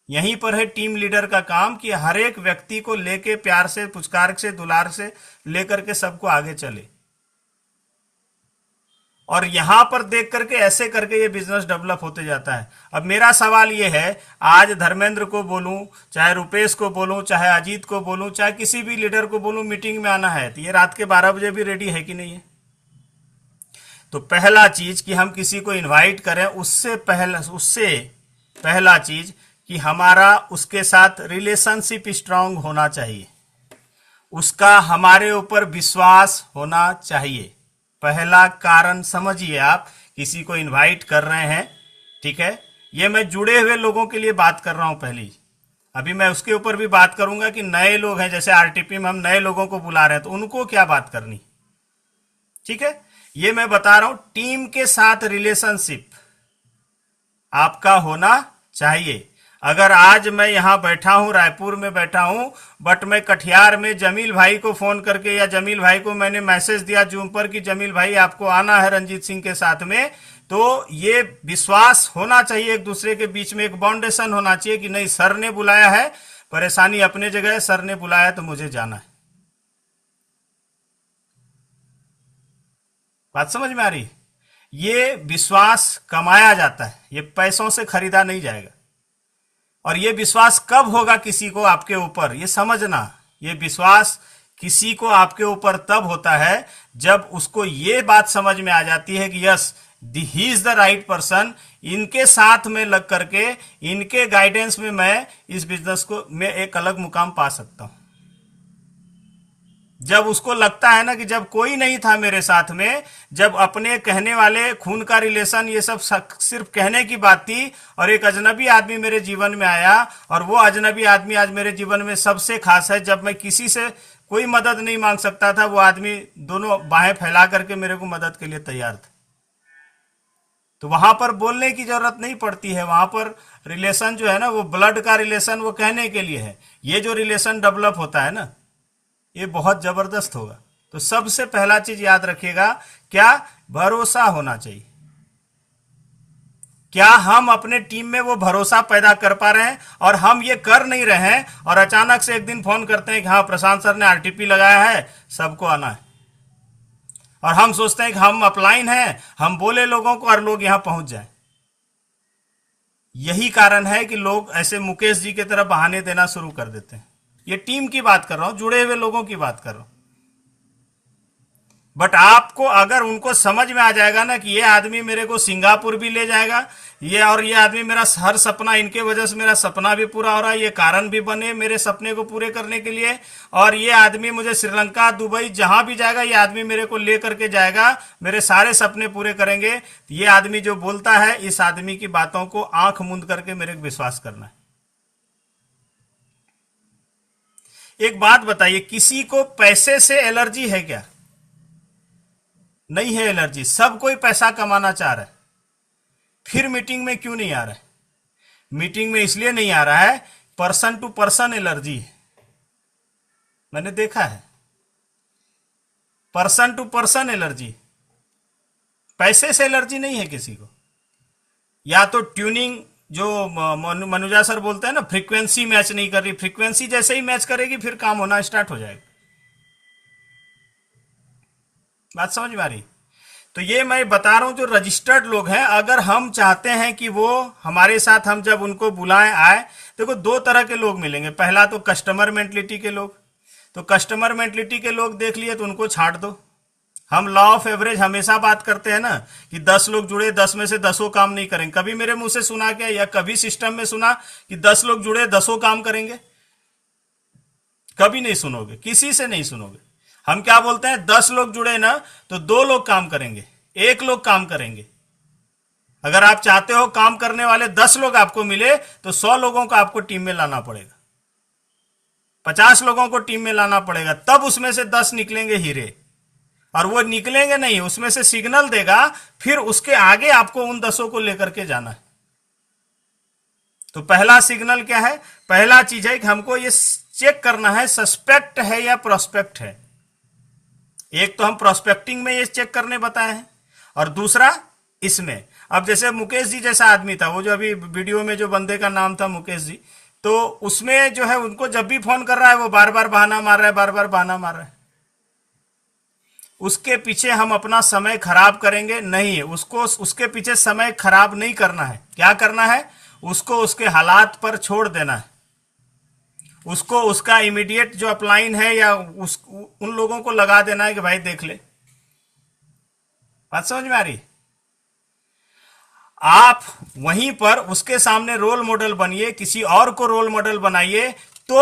यहीं पर है टीम लीडर का काम कि हर एक व्यक्ति को लेके प्यार से, पुचकार से, दुलार से लेकर के सबको आगे चले। और यहां पर देख करके ऐसे करके ये बिजनेस डेवलप होते जाता है। अब मेरा सवाल ये है, आज धर्मेंद्र को बोलूं, चाहे रुपेश को बोलूं, चाहे अजीत को बोलूं, चाहे किसी भी लीडर को बोलूं मीटिंग में आना है, तो ये रात के 12 बजे भी रेडी है कि नहीं है? तो पहला चीज कि हम किसी को इनवाइट करें, उससे पहला चीज कि हमारा उसके साथ रिलेशनशिप स्ट्रांग होना चाहिए, उसका हमारे ऊपर विश्वास होना चाहिए। पहला कारण समझिए, आप किसी को इनवाइट कर रहे हैं, ठीक है, ये मैं जुड़े हुए लोगों के लिए बात कर रहा हूं पहली। अभी मैं उसके ऊपर भी बात करूंगा कि नए लोग हैं, जैसे आरटीपी में हम नए लोगों को बुला रहे हैं, तो उनको क्या बात करनी, ठीक है, ये मैं बता रहा हूं। टीम के साथ रिलेशनशिप आपका होना चाहिए। अगर आज मैं यहां बैठा हूं, रायपुर में बैठा हूं, बट मैं कटिहार में जमील भाई को फोन करके, या जमील भाई को मैंने मैसेज दिया जूम पर कि जमील भाई आपको आना है रंजीत सिंह के साथ में, तो ये विश्वास होना चाहिए एक दूसरे के बीच में, एक बाउंडेशन होना चाहिए कि नहीं, सर ने बुलाया है, परेशानी अपने जगह है, सर ने बुलाया तो मुझे जाना है। बात समझ में आ रही है? ये विश्वास कमाया जाता है, ये पैसों से खरीदा नहीं जाएगा। और ये विश्वास कब होगा किसी को आपके ऊपर, ये समझना, ये विश्वास किसी को आपके ऊपर तब होता है जब उसको ये बात समझ में आ जाती है कि yes, he is the right person, इनके साथ में लग करके, इनके गाइडेंस में मैं इस बिजनेस को में एक अलग मुकाम पा सकता हूं। जब उसको लगता है ना कि जब कोई नहीं था मेरे साथ में, जब अपने कहने वाले खून का रिलेशन ये सब सिर्फ कहने की बात थी, और एक अजनबी आदमी मेरे जीवन में आया, और वो अजनबी आदमी आज मेरे जीवन में सबसे खास है। जब मैं किसी से कोई मदद नहीं मांग सकता था, वो आदमी दोनों बाहें फैला करके मेरे को मदद के लिए तैयार था। तो वहां पर बोलने की जरूरत नहीं पड़ती है, वहां पर रिलेशन जो है ना, वो ब्लड का रिलेशन, वो कहने के लिए है। ये जो रिलेशन डेवलप होता है ना, ये बहुत जबरदस्त होगा। तो सबसे पहला चीज याद रखिएगा, क्या? भरोसा होना चाहिए। क्या हम अपने टीम में वो भरोसा पैदा कर पा रहे हैं? और हम ये कर नहीं रहे हैं, और अचानक से एक दिन फोन करते हैं कि हाँ प्रशांत सर ने आरटीपी लगाया है, सबको आना है, और हम सोचते हैं कि हम अपलाइन हैं, हम बोले लोगों को और लोग यहां पहुंच जाएं। यही कारण है कि लोग ऐसे मुकेश जी की तरह बहाने देना शुरू कर देते हैं। ये टीम की बात कर रहा हूं, जुड़े हुए लोगों की बात कर रहा हूं। बट आपको अगर उनको समझ में आ जाएगा ना कि ये आदमी मेरे को सिंगापुर भी ले जाएगा, ये और ये आदमी मेरा हर सपना, इनके वजह से मेरा सपना भी पूरा हो रहा है, ये कारण भी बने मेरे सपने को पूरे करने के लिए, और ये आदमी मुझे श्रीलंका, दुबई, जहां भी जाएगा ये आदमी मेरे को ले करके जाएगा, मेरे सारे सपने पूरे करेंगे। ये आदमी जो बोलता है, इस आदमी की बातों को आंख मूंद करके मेरे को विश्वास करना है। एक बात बताइए, किसी को पैसे से एलर्जी है क्या? नहीं है एलर्जी। सब कोई पैसा कमाना चाह रहा है, फिर मीटिंग में क्यों नहीं आ रहा है? मीटिंग में इसलिए नहीं आ रहा है, पर्सन टू पर्सन एलर्जी है। मैंने देखा है, पर्सन टू पर्सन एलर्जी, पैसे से एलर्जी नहीं है किसी को। या तो ट्यूनिंग, जो मनुजा सर बोलते हैं ना, फ्रीक्वेंसी मैच नहीं कर रही, फ्रीक्वेंसी जैसे ही मैच करेगी फिर काम होना स्टार्ट हो जाएगा। बात समझ में आ रही? तो ये मैं बता रहा हूं, जो रजिस्टर्ड लोग हैं, अगर हम चाहते हैं कि वो हमारे साथ, हम जब उनको बुलाएं आए, देखो दो तरह के लोग मिलेंगे। पहला तो कस्टमर मेंटलिटी के लोग, तो कस्टमर मेंटलिटी के लोग देख लिए तो उनको छाट दो। हम लॉ ऑफ एवरेज हमेशा बात करते हैं ना, कि 10 लोग जुड़े, 10 में से 10 काम नहीं करेंगे। कभी मेरे मुंह से सुना क्या, या कभी सिस्टम में सुना कि 10 लोग जुड़े 10 काम करेंगे? कभी नहीं सुनोगे, किसी से नहीं सुनोगे। हम क्या बोलते हैं, 10 लोग जुड़े ना तो 2 लोग काम करेंगे, 1 लोग काम करेंगे। अगर आप चाहते हो काम करने वाले 10 लोग आपको मिले, तो 100 लोगों को आपको टीम में लाना पड़ेगा, 50 लोगों को टीम में लाना पड़ेगा, तब उसमें से 10 निकलेंगे हीरे। और वो निकलेंगे नहीं, उसमें से सिग्नल देगा, फिर उसके आगे आपको उन 10 को लेकर के जाना है। तो पहला सिग्नल क्या है, पहला चीज है कि हमको ये चेक करना है सस्पेक्ट है या प्रोस्पेक्ट है। एक तो हम प्रोस्पेक्टिंग में ये चेक करने बताए हैं, और दूसरा इसमें। अब जैसे मुकेश जी जैसा आदमी था, वो जो अभी वीडियो में जो बंदे का नाम था मुकेश जी, तो उसमें जो है उनको जब भी फोन कर रहा है वो बार बार बहाना मार रहा है, बार बार बहाना मार रहा है। उसके पीछे हम अपना समय खराब करेंगे नहीं, उसको उसके पीछे समय खराब नहीं करना है। क्या करना है, उसको उसके हालात पर छोड़ देना है। उसको उसका इमीडिएट जो अपलाइन है या उन लोगों को लगा देना है कि भाई देख ले। बात समझ में आ रही? आप वहीं पर उसके सामने रोल मॉडल बनिए, किसी और को रोल मॉडल बनाइए, तो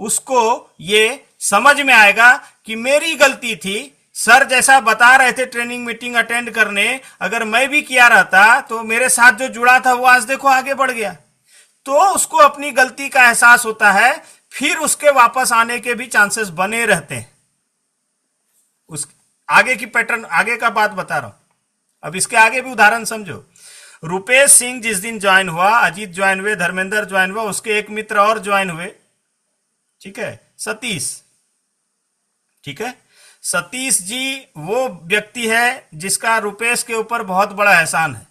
उसको ये समझ में आएगा कि मेरी गलती थी। सर जैसा बता रहे थे ट्रेनिंग मीटिंग अटेंड करने, अगर मैं भी किया रहता तो मेरे साथ जो जुड़ा था वो आज देखो आगे बढ़ गया। तो उसको अपनी गलती का एहसास होता है, फिर उसके वापस आने के भी चांसेस बने रहते हैं। उस आगे की पैटर्न, आगे का बात बता रहा हूं। अब इसके आगे भी उदाहरण समझो। रुपेश सिंह जिस दिन ज्वाइन हुआ, अजीत ज्वाइन हुए, धर्मेंद्र ज्वाइन हुआ, उसके एक मित्र और ज्वाइन हुए, ठीक है, सतीश। ठीक है, सतीश जी वो व्यक्ति है जिसका रुपेश के ऊपर बहुत बड़ा एहसान है।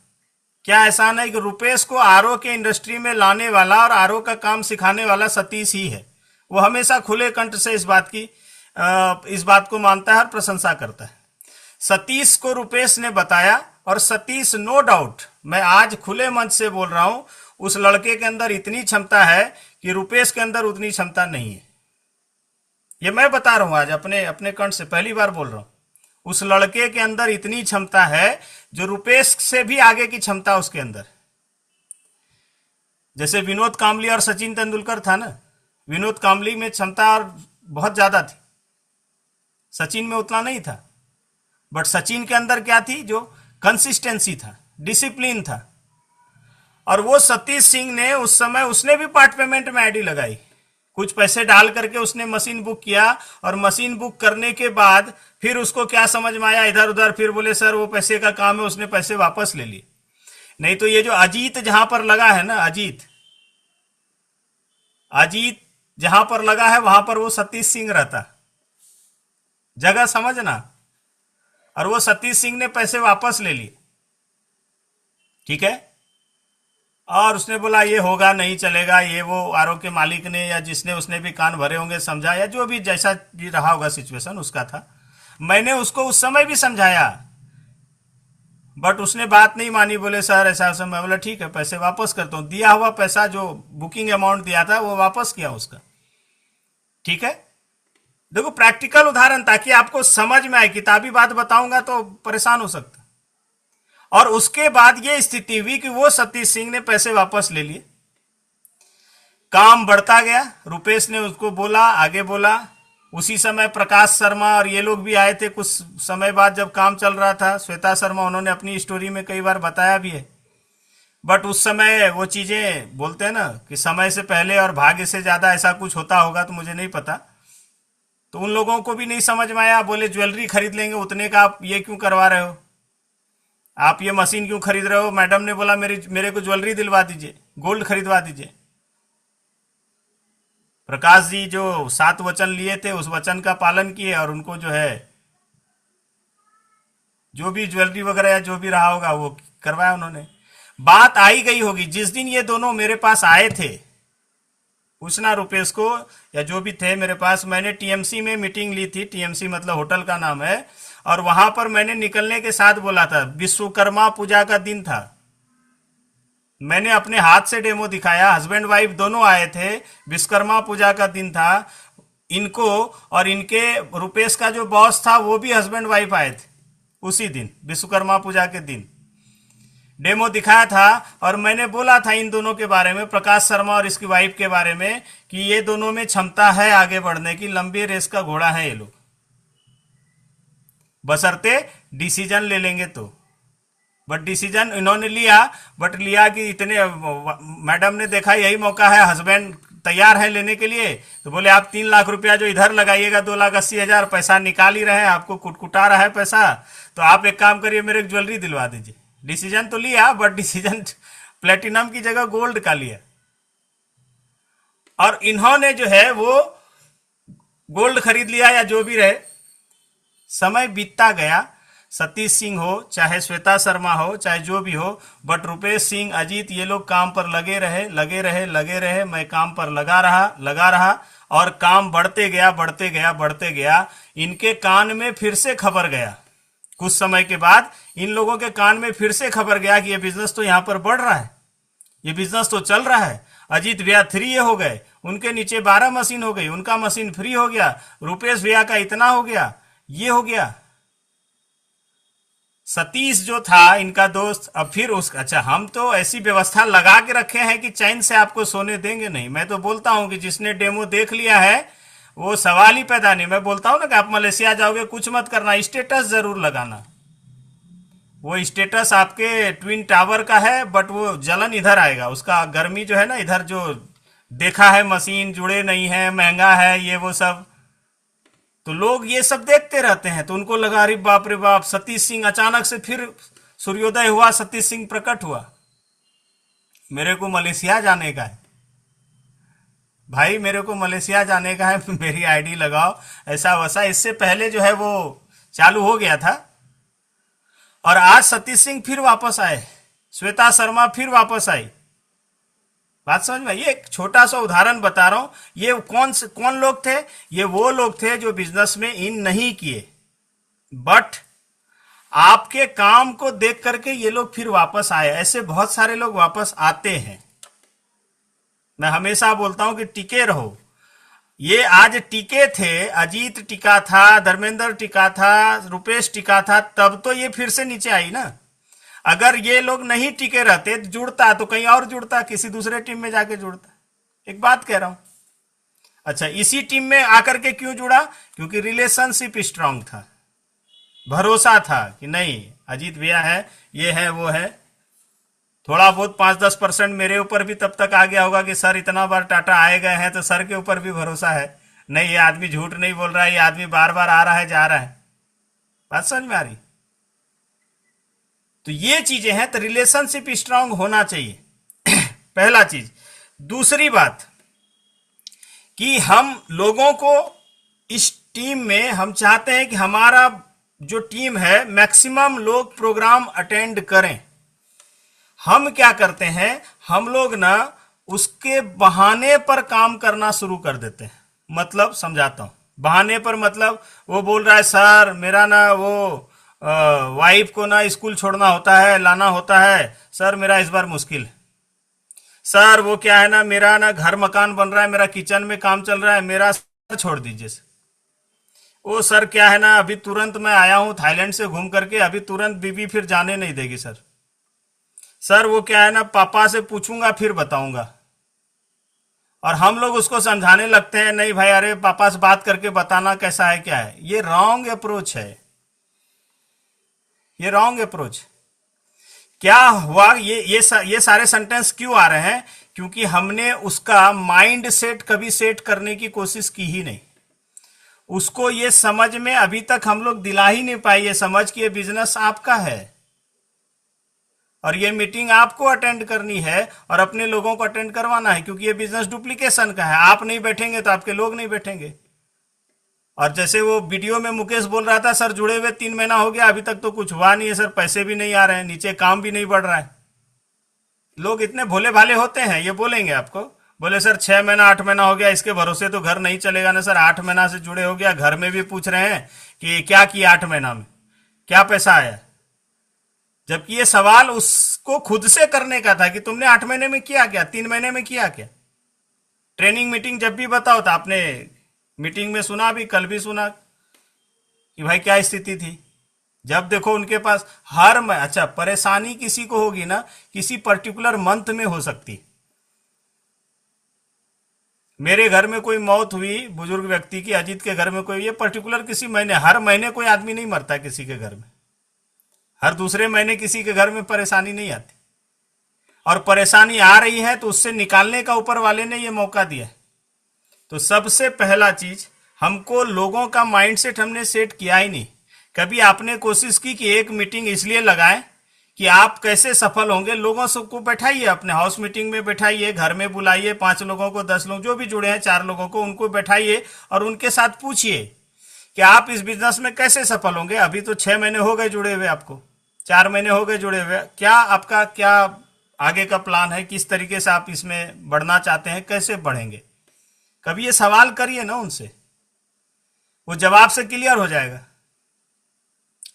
क्या एहसान है कि रुपेश को आरओ के इंडस्ट्री में लाने वाला और आरओ का काम सिखाने वाला सतीश ही है। वो हमेशा खुले कंठ से इस बात को मानता है और प्रशंसा करता है। सतीश को रुपेश ने बताया, और सतीश नो डाउट, मैं आज खुले मंच से बोल रहा हूं, उस लड़के के अंदर इतनी क्षमता है कि रुपेश के अंदर उतनी क्षमता नहीं है। ये मैं बता रहा हूं, आज अपने कंठ से पहली बार बोल रहा हूं। उस लड़के के अंदर इतनी क्षमता है जो रुपेश से भी आगे की क्षमता उसके अंदर। जैसे विनोद कांबली और सचिन तेंदुलकर था ना, विनोद कांबली में क्षमता और बहुत ज्यादा थी, सचिन में उतना नहीं था। बट सचिन के अंदर क्या थी, जो कंसिस्टेंसी था, डिसिप्लिन था। और वो सतीश सिंह ने उस समय, उसने भी पार्ट पेमेंट में आईडी लगाई, कुछ पैसे डाल करके उसने मशीन बुक किया, और मशीन बुक करने के बाद फिर उसको क्या समझ में आया, इधर उधर फिर बोले सर वो पैसे का काम है, उसने पैसे वापस ले लिए। नहीं तो ये जो अजीत जहां पर लगा है ना, अजीत जहां पर लगा है वहां पर वो सतीश सिंह रहता, जगह समझना। और वो सतीश सिंह ने पैसे वापस ले लिए, ठीक है। और उसने बोला ये होगा नहीं चलेगा, ये वो आरओ के मालिक ने या जिसने, उसने भी कान भरे होंगे, समझा, या जो भी जैसा भी रहा होगा सिचुएशन उसका था। मैंने उसको उस समय भी समझाया, बट उसने बात नहीं मानी, बोले सर ऐसा ऐसा। मैं बोला ठीक है, पैसे वापस करता हूं, दिया हुआ पैसा जो बुकिंग अमाउंट दिया था वो वापस किया उसका, ठीक है। देखो प्रैक्टिकल उदाहरण, ताकि आपको समझ में आए। किताबी बात बताऊंगा तो परेशान हो सकता। और उसके बाद ये स्थिति हुई कि वो सतीश सिंह ने पैसे वापस ले लिए, काम बढ़ता गया, रुपेश ने उसको बोला, आगे बोला। उसी समय प्रकाश शर्मा और ये लोग भी आए थे कुछ समय बाद, जब काम चल रहा था। श्वेता शर्मा, उन्होंने अपनी स्टोरी में कई बार बताया भी है। बट उस समय वो चीजें बोलते हैं ना कि समय से पहले और भाग्य से ज्यादा ऐसा कुछ होता होगा, तो मुझे नहीं पता। तो उन लोगों को भी नहीं समझ में आया, बोले ज्वेलरी खरीद लेंगे उतने का, आप ये क्यों करवा रहे हो, आप ये मशीन क्यों खरीद रहे हो। मैडम ने बोला मेरे को ज्वेलरी दिलवा दीजिए, गोल्ड खरीदवा दीजिए। प्रकाश जी जो 7 वचन लिए थे, उस वचन का पालन किए, और उनको जो है जो भी ज्वेलरी वगैरह या जो भी रहा होगा वो करवाया उन्होंने। बात आई गई होगी, जिस दिन ये दोनों मेरे पास आए थे पूछना रुपेश को या जो भी थे मेरे पास। मैंने टीएमसी में मीटिंग ली थी, टीएमसी मतलब होटल का नाम है, और वहां पर मैंने निकलने के साथ बोला था, विश्वकर्मा पूजा का दिन था, मैंने अपने हाथ से डेमो दिखाया, हस्बैंड वाइफ दोनों आए थे, विश्वकर्मा पूजा का दिन था, इनको और इनके रुपेश का जो बॉस था वो भी हस्बैंड वाइफ आए थे उसी दिन, विश्वकर्मा पूजा के दिन डेमो दिखाया था। और मैंने बोला था इन दोनों के बारे में, प्रकाश शर्मा और इसकी वाइफ के बारे में, कि ये दोनों में क्षमता है आगे बढ़ने की, लंबी रेस का घोड़ा है ये लोग, बशर्ते डिसीजन ले लेंगे तो। बट डिसीजन इन्होंने लिया, बट लिया कि इतने, मैडम ने देखा यही मौका है, हस्बैंड तैयार है लेने के लिए, तो बोले आप 3 लाख रुपया जो इधर लगाइएगा, 2,80,000 पैसा निकाल ही रहे हैं, आपको कुटकुटा रहा है पैसा, तो आप एक काम करिए मेरे ज्वेलरी दिलवा दीजिए। डिसीजन तो लिया, बट डिसीजन प्लेटिनम की जगह गोल्ड का लिया, और इन्होंने जो है वो गोल्ड खरीद लिया या जो भी रहे। समय बीतता गया, सतीश सिंह हो चाहे श्वेता शर्मा हो चाहे जो भी हो, बट रुपेश सिंह, अजीत, ये लोग काम पर लगे रहे लगे रहे लगे रहे, मैं काम पर लगा रहा, और काम बढ़ते गया बढ़ते गया बढ़ते गया। इनके कान में फिर से खबर गया, कुछ समय के बाद इन लोगों के कान में फिर से खबर गया कि ये बिजनेस तो यहां पर बढ़ रहा है, ये बिजनेस तो चल रहा है। अजीत भैया 3 हो गए, उनके नीचे 12 मशीन हो गई, उनका मशीन फ्री हो गया, रुपेश भैया का इतना हो गया, ये हो गया। सतीश जो था इनका दोस्त, अब फिर अच्छा, हम तो ऐसी व्यवस्था लगा के रखे हैं कि चैन से आपको सोने देंगे नहीं। मैं तो बोलता हूं कि जिसने डेमो देख लिया है वो सवाल ही पैदा नहीं। मैं बोलता हूं ना कि आप मलेशिया जाओगे कुछ मत करना, स्टेटस जरूर लगाना। वो स्टेटस आपके ट्विन टावर का है, बट वो जलन इधर आएगा, उसका गर्मी जो है ना, इधर जो देखा है मशीन जुड़े नहीं है, महंगा है, ये वो सब, तो लोग ये सब देखते रहते हैं, तो उनको लगा अरे बाप रे बाप, सतीश सिंह अचानक से फिर सूर्योदय हुआ, सतीश सिंह प्रकट हुआ, मेरे को मलेशिया जाने का है भाई, मेरे को मलेशिया जाने का है, मेरी आईडी लगाओ, ऐसा वैसा। इससे पहले जो है वो चालू हो गया था, और आज सतीश सिंह फिर वापस आए, श्वेता शर्मा फिर वापस आई। बात समझ में? ये एक छोटा सा उदाहरण बता रहा हूं। ये कौन लोग थे? ये वो लोग थे जो बिजनेस में इन नहीं किए, बट आपके काम को देख करके ये लोग फिर वापस आए। ऐसे बहुत सारे लोग वापस आते हैं। मैं हमेशा बोलता हूं कि टिके रहो। ये आज टिके थे, अजीत टिका था, धर्मेंद्र टिका था, रुपेश टिका था, तब तो ये फिर से नीचे आई ना। अगर ये लोग नहीं टिके रहते, जुड़ता तो कहीं और जुड़ता, किसी दूसरे टीम में जाके जुड़ता। एक बात कह रहा हूं। अच्छा, इसी टीम में आकर के क्यों जुड़ा? क्योंकि रिलेशनशिप स्ट्रांग था, भरोसा था कि नहीं अजीत भैया है, ये है वो है। थोड़ा बहुत 5-10% मेरे ऊपर भी तब तक आ गया होगा कि सर इतना बार टाटा आए गए हैं, तो सर के ऊपर भी भरोसा है, नहीं ये आदमी झूठ नहीं बोल रहा है, ये आदमी बार बार आ रहा है जा रहा है। बात समझ में आ रही? तो ये चीजें हैं, तो रिलेशनशिप स्ट्रांग होना चाहिए पहला चीज। दूसरी बात कि हम लोगों को इस टीम में हम चाहते हैं कि हमारा जो टीम है मैक्सिमम लोग प्रोग्राम अटेंड करें। हम क्या करते हैं, हम लोग ना उसके बहाने पर काम करना शुरू कर देते हैं। मतलब समझाता हूं, बहाने पर मतलब वो बोल रहा है सर मेरा ना वो वाइफ को ना स्कूल छोड़ना होता है, लाना होता है, सर मेरा इस बार मुश्किल है, सर वो क्या है ना मेरा ना घर मकान बन रहा है, मेरा किचन में काम चल रहा है, मेरा सर छोड़ दीजिए सर। वो सर क्या है ना अभी तुरंत मैं आया हूं थाईलैंड से घूम करके, अभी तुरंत बीवी फिर जाने नहीं देगी सर। सर वो क्या है ना पापा से पूछूंगा फिर बताऊंगा। और हम लोग उसको समझाने लगते हैं, नहीं भाई अरे पापा से बात करके बताना कैसा है क्या है। ये रॉन्ग अप्रोच है, ये रॉन्ग अप्रोच। क्या हुआ, ये सारे सेंटेंस क्यों आ रहे हैं? क्योंकि हमने उसका माइंड सेट कभी सेट करने की कोशिश की ही नहीं। उसको ये समझ में अभी तक हम लोग दिला ही नहीं पाए, ये समझ कि ये बिजनेस आपका है और ये मीटिंग आपको अटेंड करनी है और अपने लोगों को अटेंड करवाना है, क्योंकि ये बिजनेस डुप्लीकेशन का है। आप नहीं बैठेंगे तो आपके लोग नहीं बैठेंगे। और जैसे वो वीडियो में मुकेश बोल रहा था, सर जुड़े हुए 3 महीना हो गया, अभी तक तो कुछ हुआ नहीं है सर, पैसे भी नहीं आ रहे हैं, नीचे काम भी नहीं बढ़ रहा है। लोग इतने भोले भाले होते हैं, ये बोलेंगे आपको, बोले सर 6 महीना 8 महीना हो गया, इसके भरोसे तो घर नहीं चलेगा ना सर, 8 महीना से जुड़े हो गया, घर में भी पूछ रहे हैं कि क्या किया 8 महीना में, क्या पैसा आया। जबकि ये सवाल उसको खुद से करने का था कि तुमने 8 महीने में किया क्या, 3 महीने में किया क्या। ट्रेनिंग मीटिंग जब भी बताओ तो आपने मीटिंग में सुना, भी कल भी सुना कि भाई क्या स्थिति थी। जब देखो उनके पास अच्छा परेशानी किसी को होगी ना, किसी पर्टिकुलर मंथ में हो सकती। मेरे घर में कोई मौत हुई बुजुर्ग व्यक्ति की, अजीत के घर में कोई, ये पर्टिकुलर किसी महीने, हर महीने कोई आदमी नहीं मरता किसी के घर में, हर दूसरे महीने किसी के घर में परेशानी नहीं आती। और परेशानी आ रही है तो उससे निकालने का ऊपर वाले ने ये मौका दिया है। तो सबसे पहला चीज, हमको लोगों का माइंडसेट हमने सेट किया ही नहीं। कभी आपने कोशिश की कि एक मीटिंग इसलिए लगाएं कि आप कैसे सफल होंगे, लोगों सबको बैठाइए, अपने हाउस मीटिंग में बैठाइए, घर में बुलाइए 5 लोगों को, 10 लोग जो भी जुड़े हैं, 4 लोगों को, उनको बैठाइए और उनके साथ पूछिए कि आप इस बिजनेस में कैसे सफल होंगे। अभी तो 6 महीने हो गए जुड़े हुए, आपको 4 महीने हो गए जुड़े हुए, क्या आपका क्या आगे का प्लान है, किस तरीके से आप इसमें बढ़ना चाहते हैं, कैसे बढ़ेंगे। कभी ये सवाल करिए ना उनसे, वो जवाब से क्लियर हो जाएगा।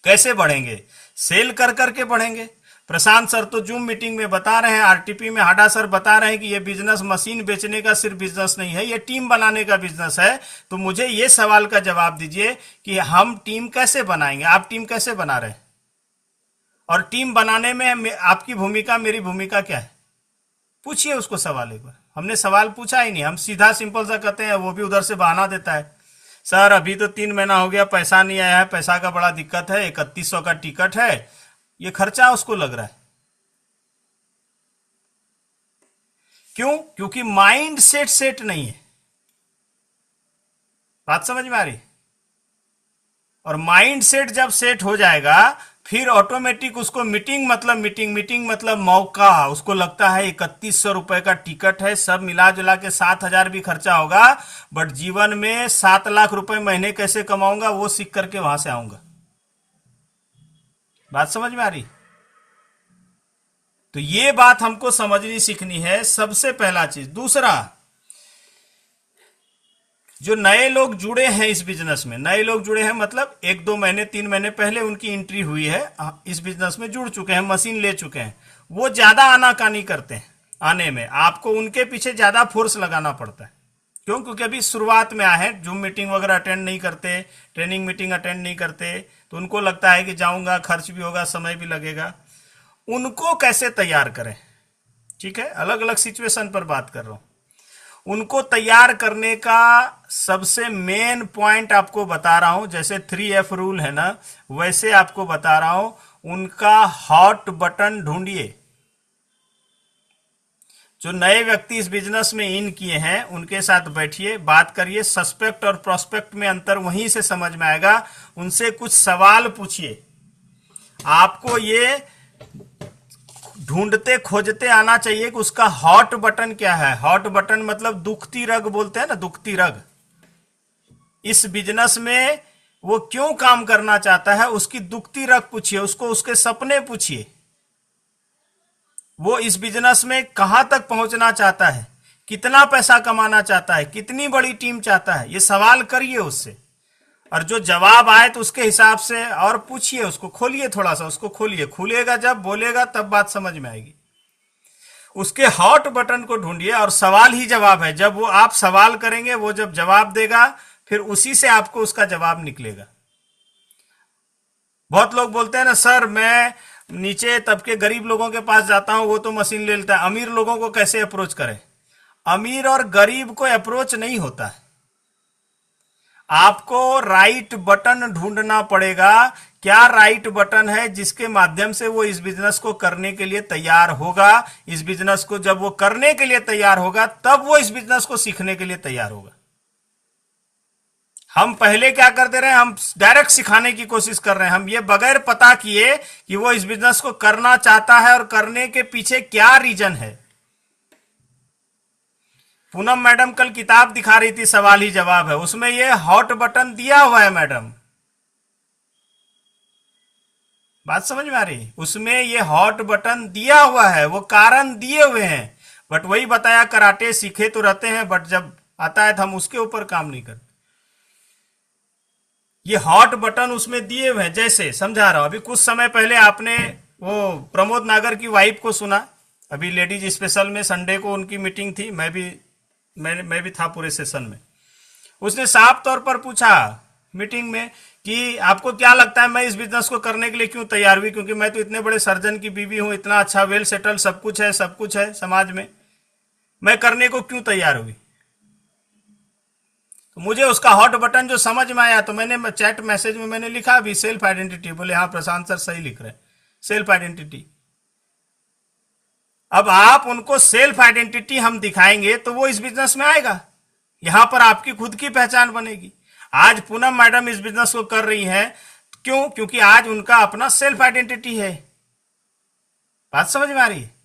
कैसे बढ़ेंगे, सेल कर करके बढ़ेंगे। प्रशांत सर तो जूम मीटिंग में बता रहे हैं, आरटीपी में हाडा सर बता रहे हैं कि ये बिजनेस मशीन बेचने का सिर्फ बिजनेस नहीं है, ये टीम बनाने का बिजनेस है। तो मुझे ये सवाल का जवाब दीजिए कि हम टीम कैसे बनाएंगे, आप टीम कैसे बना रहे हैं, और टीम बनाने में आपकी भूमिका मेरी भूमिका क्या है। पूछिए उसको सवाल एक बार। हमने सवाल पूछा ही नहीं, हम सीधा सिंपल सा कहते हैं, वो भी उधर से बहाना देता है, सर अभी तो 3 महीना हो गया, पैसा नहीं आया है, पैसा का बड़ा दिक्कत है, 3100 का टिकट है, ये खर्चा उसको लग रहा है। क्यों? क्योंकि माइंड सेट नहीं है। बात समझ में आ रही? और माइंड सेट जब सेट हो जाएगा फिर ऑटोमेटिक उसको मीटिंग मतलब मौका, उसको लगता है 3100 रुपए का टिकट है, सब मिला जुला के 7,000 भी खर्चा होगा, बट जीवन में 7 लाख रुपए महीने कैसे कमाऊंगा वो सीख करके वहां से आऊंगा। बात समझ में आ रही? तो ये बात हमको समझनी सीखनी है, सबसे पहला चीज। दूसरा, जो नए लोग जुड़े हैं इस बिजनेस में, नए लोग जुड़े हैं मतलब 1-2 महीने 3 महीने पहले उनकी एंट्री हुई है, इस बिजनेस में जुड़ चुके हैं, मशीन ले चुके हैं, वो ज्यादा आनाकानी करते हैं। आने में आपको उनके पीछे ज्यादा फोर्स लगाना पड़ता है। क्यों? क्योंकि अभी शुरुआत में आए हैं, जूम मीटिंग वगैरह अटेंड नहीं करते, ट्रेनिंग मीटिंग अटेंड नहीं करते, तो उनको लगता है कि जाऊंगा, खर्च भी होगा, समय भी लगेगा। उनको कैसे तैयार करें, ठीक है, अलग अलग सिचुएशन पर बात कर रहा हूं। उनको तैयार करने का सबसे मेन पॉइंट आपको बता रहा हूं, जैसे 3F रूल है ना, वैसे आपको बता रहा हूं, उनका हॉट बटन ढूंढिए। जो नए व्यक्ति इस बिजनेस में इन किए हैं उनके साथ बैठिए, बात करिए। सस्पेक्ट और प्रोस्पेक्ट में अंतर वहीं से समझ में आएगा। उनसे कुछ सवाल पूछिए। आपको ये ढूंढते खोजते आना चाहिए कि उसका हॉट बटन क्या है। हॉट बटन मतलब दुखती रग बोलते हैं ना, दुखती रग। इस बिजनेस में वो क्यों काम करना चाहता है, उसकी दुखती रग पूछिए उसको, उसके सपने पूछिए, वो इस बिजनेस में कहां तक पहुंचना चाहता है, कितना पैसा कमाना चाहता है, कितनी बड़ी टीम चाहता है, ये सवाल करिए उससे। और जो जवाब आए तो उसके हिसाब से और पूछिए उसको, खोलिए थोड़ा सा उसको, खोलिए, खुलेगा जब बोलेगा तब बात समझ में आएगी। उसके हॉट बटन को ढूंढिए और सवाल ही जवाब है। जब वो आप सवाल करेंगे, वो जब जवाब देगा फिर उसी से आपको उसका जवाब निकलेगा। बहुत लोग बोलते हैं ना, सर मैं नीचे तबके गरीब लोगों के पास जाता हूं, वो तो मशीन ले लेता है, अमीर लोगों को कैसे अप्रोच करें। अमीर और गरीब को अप्रोच नहीं होता है, आपको राइट बटन ढूंढना पड़ेगा। क्या राइट बटन है जिसके माध्यम से वो इस बिजनेस को करने के लिए तैयार होगा। इस बिजनेस को जब वो करने के लिए तैयार होगा तब वो इस बिजनेस को सीखने के लिए तैयार होगा। हम पहले क्या करते रहे, हम डायरेक्ट सिखाने की कोशिश कर रहे हैं, हम ये बगैर पता किए कि वो इस बिजनेस को करना चाहता है और करने के पीछे क्या रीजन है। पूनम मैडम कल किताब दिखा रही थी, सवाल ही जवाब है, उसमें ये हॉट बटन दिया हुआ है मैडम। बात समझ में आ रही? उसमें ये हॉट बटन दिया हुआ है, वो कारण दिए हुए हैं। बट वही बताया, कराटे सीखे तो रहते हैं, बट जब आता है तो हम उसके ऊपर काम नहीं करते। ये हॉट बटन उसमें दिए हुए हैं, जैसे समझा रहा हूं। अभी कुछ समय पहले आपने वो प्रमोद नागर की वाइफ को सुना, अभी लेडीज स्पेशल में संडे को उनकी मीटिंग थी, मैं भी था पूरे सेशन में। उसने साफ तौर पर पूछा मीटिंग में कि आपको क्या लगता है मैं इस बिजनेस को करने के लिए क्यों तैयार हुई, क्योंकि मैं तो इतने बड़े सर्जन की बीवी हूं, इतना अच्छा वेल सेटल सब कुछ है समाज में, मैं करने को क्यों तैयार हुई। तो मुझे उसका हॉट बटन जो समझ में आया, तो मैंने चैट मैसेज में मैंने लिखा अभी सेल्फ आइडेंटिटी। बोले हाँ प्रशांत सर सही लिख रहे हैं, सेल्फ आइडेंटिटी। अब आप उनको सेल्फ आइडेंटिटी हम दिखाएंगे तो वो इस बिजनेस में आएगा, यहां पर आपकी खुद की पहचान बनेगी। आज पूनम मैडम इस बिजनेस को कर रही हैं, क्यों? क्योंकि आज उनका अपना सेल्फ आइडेंटिटी है। बात समझ में आ रही है?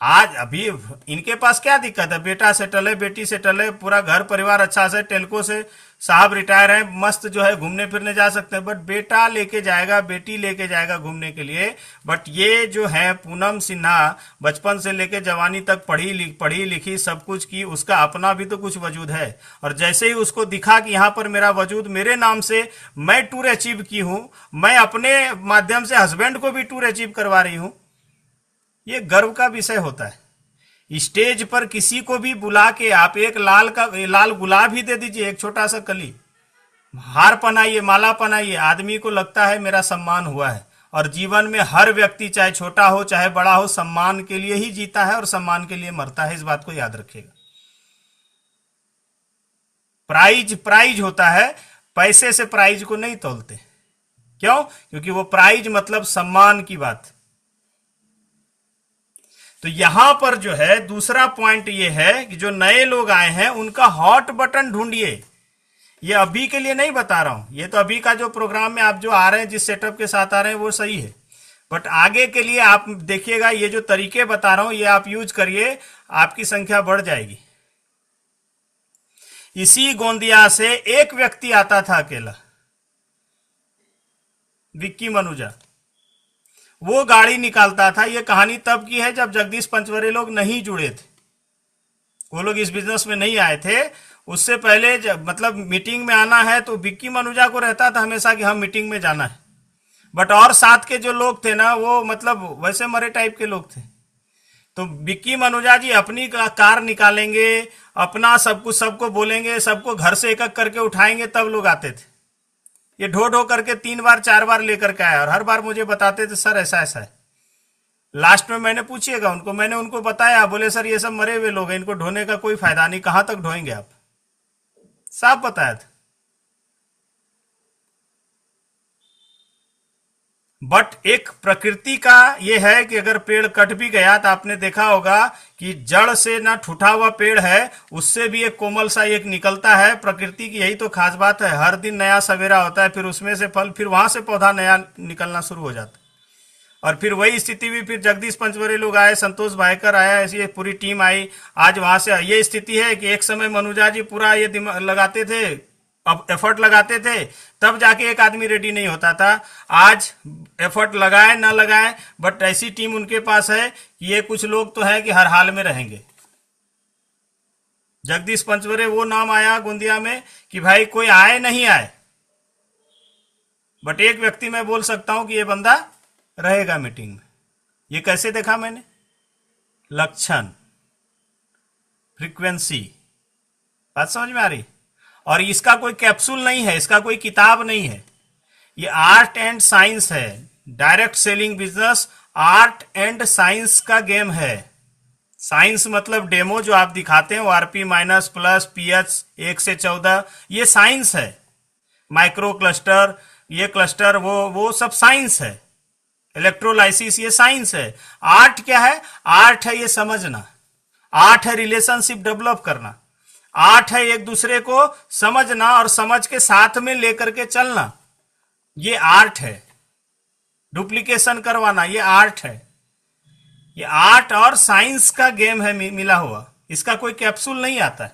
आज अभी इनके पास क्या दिक्कत है, बेटा सेटल है, बेटी सेटल है, पूरा घर परिवार अच्छा से, टेल्को से साहब रिटायर है, मस्त जो है घूमने फिरने जा सकते हैं, बट बेटा लेके जाएगा, बेटी लेके जाएगा घूमने के लिए। बट ये जो है पूनम सिन्हा बचपन से लेके जवानी तक पढ़ी लिखी सब कुछ की, उसका अपना भी तो कुछ वजूद है। और जैसे ही उसको दिखा कि यहां पर मेरा वजूद, मेरे नाम से मैं टूर अचीव की हूं, मैं अपने माध्यम से हस्बैंड को भी टूर अचीव करवा रही हूं, ये गर्व का विषय होता है। स्टेज पर किसी को भी बुला के आप एक लाल गुलाब ही दे दीजिए, एक छोटा सा कली, हार पहनाइए, माला पहनाइए, आदमी को लगता है मेरा सम्मान हुआ है। और जीवन में हर व्यक्ति चाहे छोटा हो चाहे बड़ा हो, सम्मान के लिए ही जीता है और सम्मान के लिए मरता है, इस बात को याद रखिएगा। प्राइज होता है, पैसे से प्राइज को नहीं तोलते। क्यों? क्योंकि वो प्राइज मतलब सम्मान की बात। तो यहां पर जो है दूसरा पॉइंट ये है कि जो नए लोग आए हैं उनका हॉट बटन ढूंढिए। ये अभी के लिए नहीं बता रहा हूं, ये तो अभी का जो प्रोग्राम में आप जो आ रहे हैं, जिस सेटअप के साथ आ रहे हैं वो सही है, बट आगे के लिए आप देखिएगा, ये जो तरीके बता रहा हूं ये आप यूज करिए, आपकी संख्या बढ़ जाएगी। इसी गोंदिया से एक व्यक्ति आता था अकेला, विक्की मनुजा, वो गाड़ी निकालता था। ये कहानी तब की है जब जगदीश पंचवरे लोग नहीं जुड़े थे, वो लोग इस बिजनेस में नहीं आए थे। उससे पहले मतलब मीटिंग में आना है तो विक्की मनुजा को रहता था हमेशा कि हम मीटिंग में जाना है, बट और साथ के जो लोग थे ना वो मतलब वैसे मरे टाइप के लोग थे। तो विक्की मनुजा जी अपनी कार निकालेंगे, अपना सब कुछ सबको बोलेंगे, सबको घर से एक एक करके उठाएंगे, तब लोग आते थे। ये ढो ढो करके 3 बार 4 बार लेकर के आया और हर बार मुझे बताते थे सर ऐसा ऐसा है। लास्ट में मैंने पूछिएगा उनको, मैंने उनको बताया, बोले सर ये सब मरे हुए लोग हैं, इनको ढोने का कोई फायदा नहीं, कहां तक ढोएंगे आप, साफ बताया था। बट एक प्रकृति का ये है कि अगर पेड़ कट भी गया तो आपने देखा होगा कि जड़ से ना ठूठा हुआ पेड़ है, उससे भी एक कोमल सा एक निकलता है। प्रकृति की यही तो खास बात है, हर दिन नया सवेरा होता है, फिर उसमें से फल, फिर वहां से पौधा नया निकलना शुरू हो जाता है। और फिर वही स्थिति भी, फिर जगदीश पंचवरे लोग आए, संतोष भाईकर आया, ऐसी पूरी टीम आई, आज वहां से ये स्थिति है कि एक समय मनुजा जी पूरा ये दिमाग लगाते थे, अब एफर्ट लगाते थे, तब जाके एक आदमी रेडी नहीं होता था। आज एफर्ट लगाए ना लगाए, बट ऐसी टीम उनके पास है कि ये कुछ लोग तो है कि हर हाल में रहेंगे। जगदीश पंचवरे वो नाम आया गोंदिया में कि भाई कोई आए नहीं आए, बट एक व्यक्ति मैं बोल सकता हूं कि ये बंदा रहेगा मीटिंग में। ये कैसे देखा मैंने? लक्षण, फ्रीक्वेंसी, बात समझ में आ रही? और इसका कोई कैप्सूल नहीं है, इसका कोई किताब नहीं है, ये आर्ट एंड साइंस है। Direct selling business art and science का गेम है। साइंस मतलब डेमो जो आप दिखाते हैं, आरपी माइनस प्लस पीएच 1 से 14, ये साइंस है। माइक्रो क्लस्टर, ये क्लस्टर, वो सब साइंस है। इलेक्ट्रोलाइसिस, ये साइंस है। आर्ट क्या है? आर्ट है ये समझना, आर्ट है रिलेशनशिप डेवलप करना, आर्ट है एक दूसरे को समझना और समझ के साथ में लेकर के चलना, ये आर्ट है। डुप्लीकेशन करवाना, ये आर्ट है। ये आर्ट और साइंस का गेम है मिला हुआ, इसका कोई कैप्सूल नहीं आता है,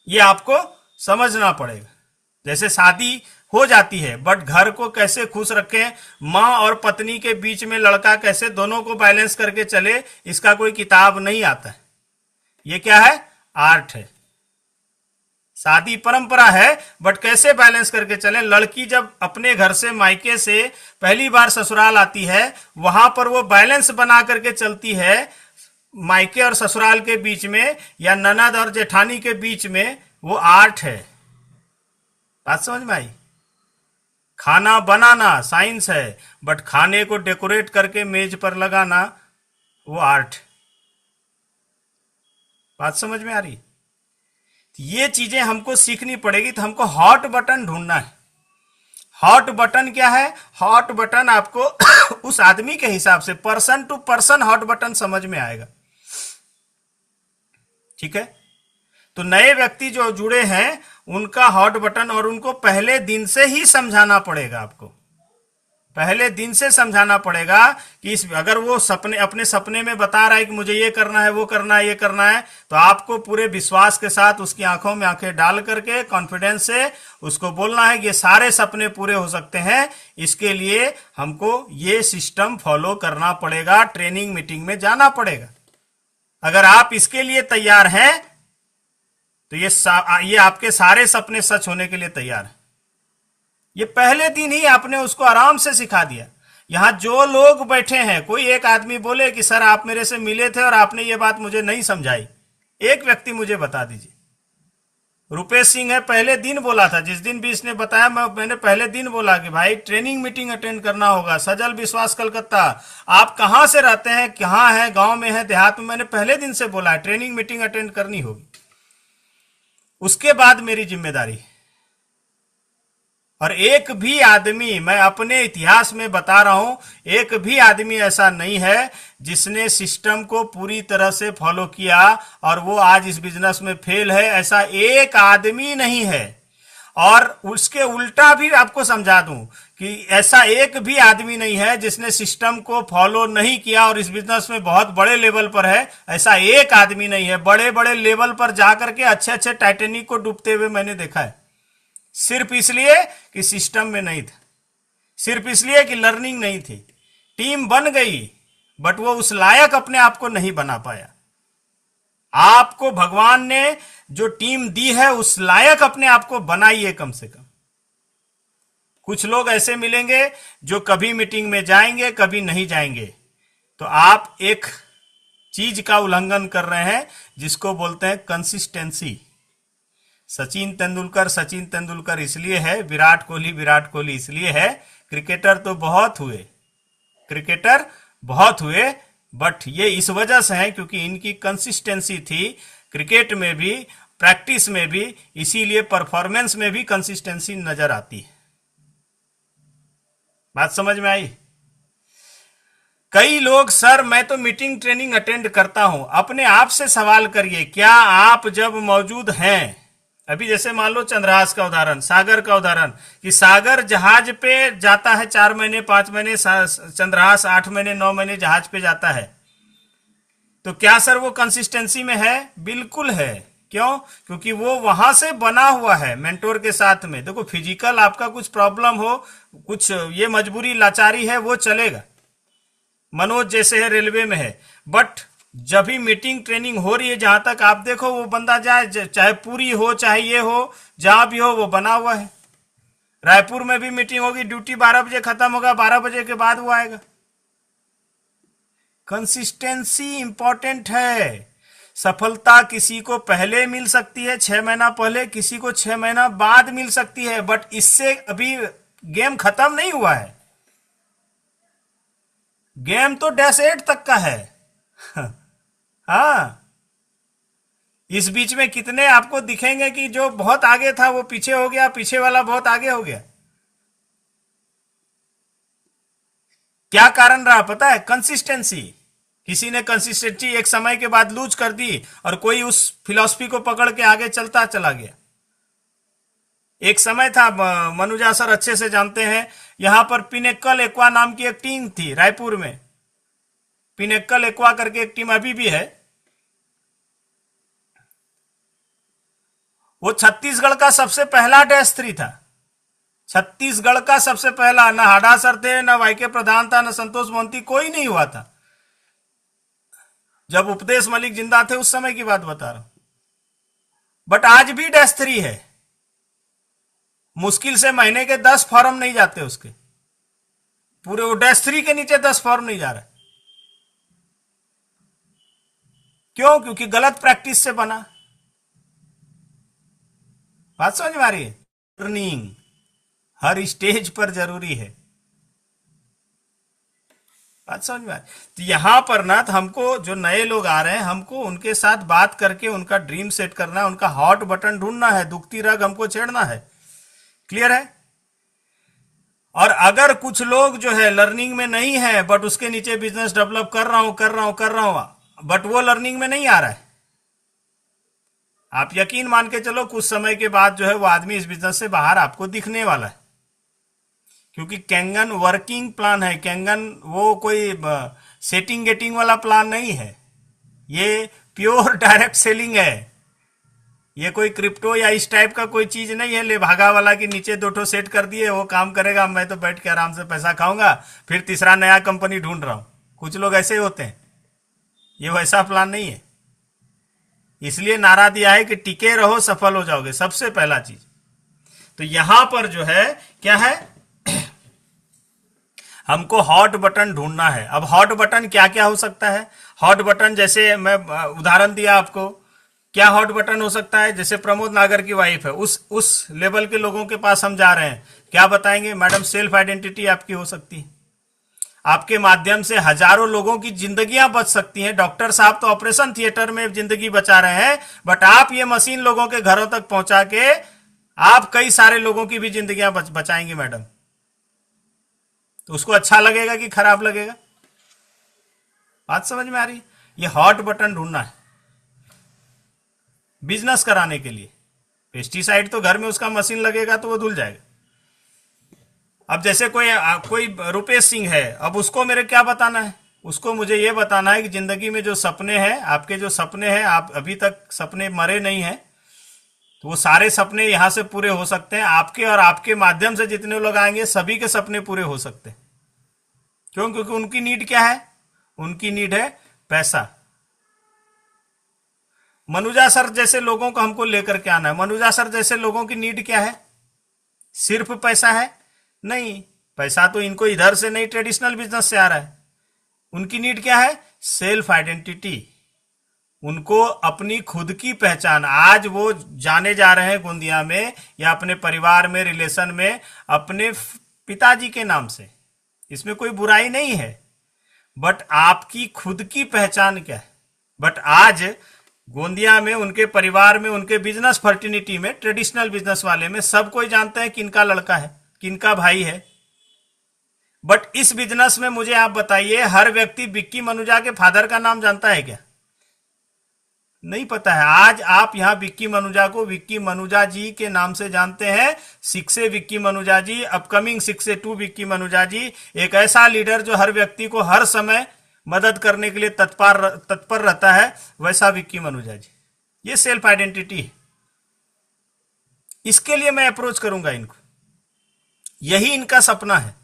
ये आपको समझना पड़ेगा। जैसे शादी हो जाती है, बट घर को कैसे खुश रखें, माँ और पत्नी के बीच में लड़का कैसे दोनों को बैलेंस करके चले, इसका कोई किताब नहीं आता है। ये क्या है? आर्ट है। शादी परंपरा है, बट कैसे बैलेंस करके चले। लड़की जब अपने घर से मायके से पहली बार ससुराल आती है, वहां पर वो बैलेंस बना करके चलती है मायके और ससुराल के बीच में, या ननद और जेठानी के बीच में, वो आर्ट है। बात समझ में आई? खाना बनाना साइंस है, बट खाने को डेकोरेट करके मेज पर लगाना वो आर्ट। बात समझ में आ रही? ये चीजें हमको सीखनी पड़ेगी। तो हमको हॉट बटन ढूंढना है। हॉट बटन क्या है? हॉट बटन आपको उस आदमी के हिसाब से person to person hot button समझ में आएगा। ठीक है? तो नए व्यक्ति जो जुड़े हैं उनका हॉट बटन, और उनको पहले दिन से ही समझाना पड़ेगा। आपको पहले दिन से समझाना पड़ेगा कि अगर वो अपने सपने में बता रहा है कि मुझे ये करना है, वो करना है, ये करना है, तो आपको पूरे विश्वास के साथ उसकी आंखों में आंखें डाल करके कॉन्फिडेंस से उसको बोलना है कि ये सारे सपने पूरे हो सकते हैं, इसके लिए हमको ये सिस्टम फॉलो करना पड़ेगा, ट्रेनिंग मीटिंग में जाना पड़ेगा। अगर आप इसके लिए तैयार हैं तो ये आपके सारे सपने सच होने के लिए तैयार है। ये पहले दिन ही आपने उसको आराम से सिखा दिया। यहां जो लोग बैठे हैं, कोई एक आदमी बोले कि सर आप मेरे से मिले थे और आपने ये बात मुझे नहीं समझाई, एक व्यक्ति मुझे बता दीजिए। रुपेश सिंह है, पहले दिन बोला था, जिस दिन भी इसने बताया मैंने पहले दिन बोला कि भाई ट्रेनिंग मीटिंग अटेंड करना होगा। सजल विश्वास कलकत्ता, आप कहां से रहते हैं, कहां है, गांव में है, देहात में? मैंने पहले दिन से बोला है ट्रेनिंग मीटिंग अटेंड करनी होगी। उसके बाद मेरी जिम्मेदारी। और एक भी आदमी, मैं अपने इतिहास में बता रहा हूं, एक भी आदमी ऐसा नहीं है जिसने सिस्टम को पूरी तरह से फॉलो किया और वो आज इस बिजनेस में फेल है। ऐसा एक आदमी नहीं है। और उसके उल्टा भी आपको समझा दूं कि ऐसा एक भी आदमी नहीं है जिसने सिस्टम को फॉलो नहीं किया और इस बिजनेस में बहुत बड़े लेवल पर है। ऐसा एक आदमी नहीं है। बड़े बड़े लेवल पर जाकर के अच्छे अच्छे टाइटेनिक को डूबते हुए मैंने देखा है, सिर्फ इसलिए कि सिस्टम में नहीं था, सिर्फ इसलिए कि लर्निंग नहीं थी। टीम बन गई, बट वो उस लायक अपने आप को नहीं बना पाया। आपको भगवान ने जो टीम दी है उस लायक अपने आप को बनाइए कम से कम। कुछ लोग ऐसे मिलेंगे जो कभी मीटिंग में जाएंगे, कभी नहीं जाएंगे, तो आप एक चीज का उल्लंघन कर रहे हैं जिसको बोलते हैं कंसिस्टेंसी। सचिन तेंदुलकर इसलिए है, विराट कोहली इसलिए है। क्रिकेटर तो बहुत हुए, बट ये इस वजह से है क्योंकि इनकी कंसिस्टेंसी थी, क्रिकेट में भी, प्रैक्टिस में भी, इसीलिए परफॉर्मेंस में भी कंसिस्टेंसी नजर आती है। बात समझ में आई? कई लोग, सर मैं तो मीटिंग ट्रेनिंग अटेंड करता हूं। अपने आप से सवाल करिए, क्या आप जब मौजूद हैं, अभी जैसे मान लो चंद्रहास का उदाहरण, सागर का उदाहरण, कि सागर जहाज पे जाता है 4 महीने 5 महीने, चंद्रहास 8 महीने 9 महीने जहाज पे जाता है, तो क्या सर वो कंसिस्टेंसी में है? बिल्कुल है। क्यों? क्योंकि वो वहां से बना हुआ है मेंटोर के साथ में। देखो फिजिकल आपका कुछ प्रॉब्लम हो, कुछ ये मजबूरी लाचारी है, वो चलेगा। मनोज जैसे है, रेलवे में है, बट जब भी मीटिंग ट्रेनिंग हो रही है, जहां तक आप देखो वो बंदा जाए, चाहे पूरी हो चाहे ये हो, जहां भी हो वो बना हुआ है। रायपुर में भी मीटिंग होगी, ड्यूटी 12 बजे खत्म होगा, 12 बजे के बाद वो आएगा। कंसिस्टेंसी इंपॉर्टेंट है। सफलता किसी को पहले मिल सकती है 6 महीना पहले, किसी को 6 महीना बाद मिल सकती है, बट इससे अभी गेम खत्म नहीं हुआ है। गेम तो -8 तक का है। हाँ, इस बीच में कितने आपको दिखेंगे कि जो बहुत आगे था वो पीछे हो गया, पीछे वाला बहुत आगे हो गया। क्या कारण रहा पता है? कंसिस्टेंसी। किसी ने कंसिस्टेंसी एक समय के बाद लूज कर दी और कोई उस फिलॉसफी को पकड़ के आगे चलता चला गया। एक समय था, मनुजा सर अच्छे से जानते हैं, यहां पर पिनेक्कल एक्वा नाम की एक टीम थी रायपुर में। पिनेक्कल एक्वा करके एक टीम अभी भी है। वो छत्तीसगढ़ का सबसे पहला -3 था। छत्तीसगढ़ का सबसे पहला, ना हाडा सर थे, ना वाई के प्रधान था, ना संतोष मोहंती, कोई नहीं हुआ था। जब उपदेश मलिक जिंदा थे उस समय की बात बता रहा हूं। बट आज भी -3 है, मुश्किल से महीने के 10 फॉर्म नहीं जाते उसके, पूरे वो -3 के नीचे 10 फॉर्म नहीं जा रहा। क्यों? क्योंकि गलत प्रैक्टिस से बना। बात समझ में आ रही है? लर्निंग हर स्टेज पर जरूरी है। बात समझ में आ रही? तो यहां पर ना, तो हमको जो नए लोग आ रहे हैं, हमको उनके साथ बात करके उनका ड्रीम सेट करना है, उनका हॉट बटन ढूंढना है, दुखती रग हमको छेड़ना है। क्लियर है? और अगर कुछ लोग जो है लर्निंग में नहीं है, बट उसके नीचे बिजनेस डेवलप कर रहा हूं, बट वो लर्निंग में नहीं आ रहा है, आप यकीन मान के चलो कुछ समय के बाद जो है वो आदमी इस बिजनेस से बाहर आपको दिखने वाला है। क्योंकि कैंगन वर्किंग प्लान है, कैंगन वो कोई सेटिंग गेटिंग वाला प्लान नहीं है, ये प्योर डायरेक्ट सेलिंग है। ये कोई क्रिप्टो या इस टाइप का कोई चीज नहीं है, ले भागा वाला के नीचे 2 सेट कर दिए, वो काम करेगा, मैं तो बैठ के आराम से पैसा खाऊंगा, फिर तीसरा नया कंपनी ढूंढ रहा हूं। कुछ लोग ऐसे होते हैं, ये वैसा प्लान नहीं है। इसलिए नारा दिया है कि टिके रहो, सफल हो जाओगे, सबसे पहला चीज। तो यहां पर जो है क्या है, हमको हॉट बटन ढूंढना है। अब हॉट बटन क्या क्या हो सकता है? हॉट बटन जैसे मैं उदाहरण दिया आपको, क्या हॉट बटन हो सकता है? जैसे प्रमोद नागर की वाइफ है, उस लेवल के लोगों के पास हम जा रहे हैं, क्या बताएंगे? मैडम सेल्फ आइडेंटिटी आपकी हो सकती है, आपके माध्यम से हजारों लोगों की जिंदगियां बच सकती हैं। डॉक्टर साहब तो ऑपरेशन थिएटर में जिंदगी बचा रहे हैं, बट आप ये मशीन लोगों के घरों तक पहुंचा के आप कई सारे लोगों की भी जिंदगियां बचाएंगी मैडम। तो उसको अच्छा लगेगा कि खराब लगेगा? बात समझ में आ रही है? ये हॉट बटन ढूंढना है बिजनेस कराने के लिए। पेस्टिसाइड तो घर में उसका मशीन लगेगा तो वो धुल जाएगा। अब जैसे कोई रुपेश सिंह है, अब उसको मेरे क्या बताना है? उसको मुझे ये बताना है कि जिंदगी में जो सपने हैं, आपके जो सपने हैं, आप अभी तक सपने मरे नहीं हैं, तो वो सारे सपने यहां से पूरे हो सकते हैं। आपके और आपके माध्यम से जितने लोग आएंगे सभी के सपने पूरे हो सकते हैं। क्यों? क्योंकि उनकी नीड क्या है? उनकी नीड है पैसा। मनुजा सर जैसे लोगों को हमको लेकर के आना है। मनुजा सर जैसे लोगों की नीड क्या है? सिर्फ पैसा है? नहीं, पैसा तो इनको इधर से नहीं, ट्रेडिशनल बिजनेस से आ रहा है। उनकी नीड क्या है? Self identity. उनको अपनी खुद की पहचान, आज वो जाने जा रहे हैं गोंदिया में या अपने परिवार में, रिलेशन में, अपने पिताजी के नाम से। इसमें कोई बुराई नहीं है, बट आपकी खुद की पहचान क्या है? बट आज गोंदिया में, उनके परिवार में, उनके बिजनेस फर्टिनिटी में, ट्रेडिशनल बिजनेस वाले में सब कोई जानते हैं किनका लड़का है, किनका भाई है। बट इस बिजनेस में मुझे आप बताइए, हर व्यक्ति विक्की मनुजा के फादर का नाम जानता है क्या? नहीं पता है। आज आप यहां विक्की मनुजा को विक्की मनुजा जी के नाम से जानते हैं। 6A विक्की मनुजा जी, अपकमिंग 6A2 विक्की मनुजा जी, एक ऐसा लीडर जो हर व्यक्ति को हर समय मदद करने के लिए तत्पर रहता है, वैसा विक्की मनुजा जी। ये सेल्फ आइडेंटिटी है। इसके लिए मैं अप्रोच करूंगा इनको, यही इनका सपना है,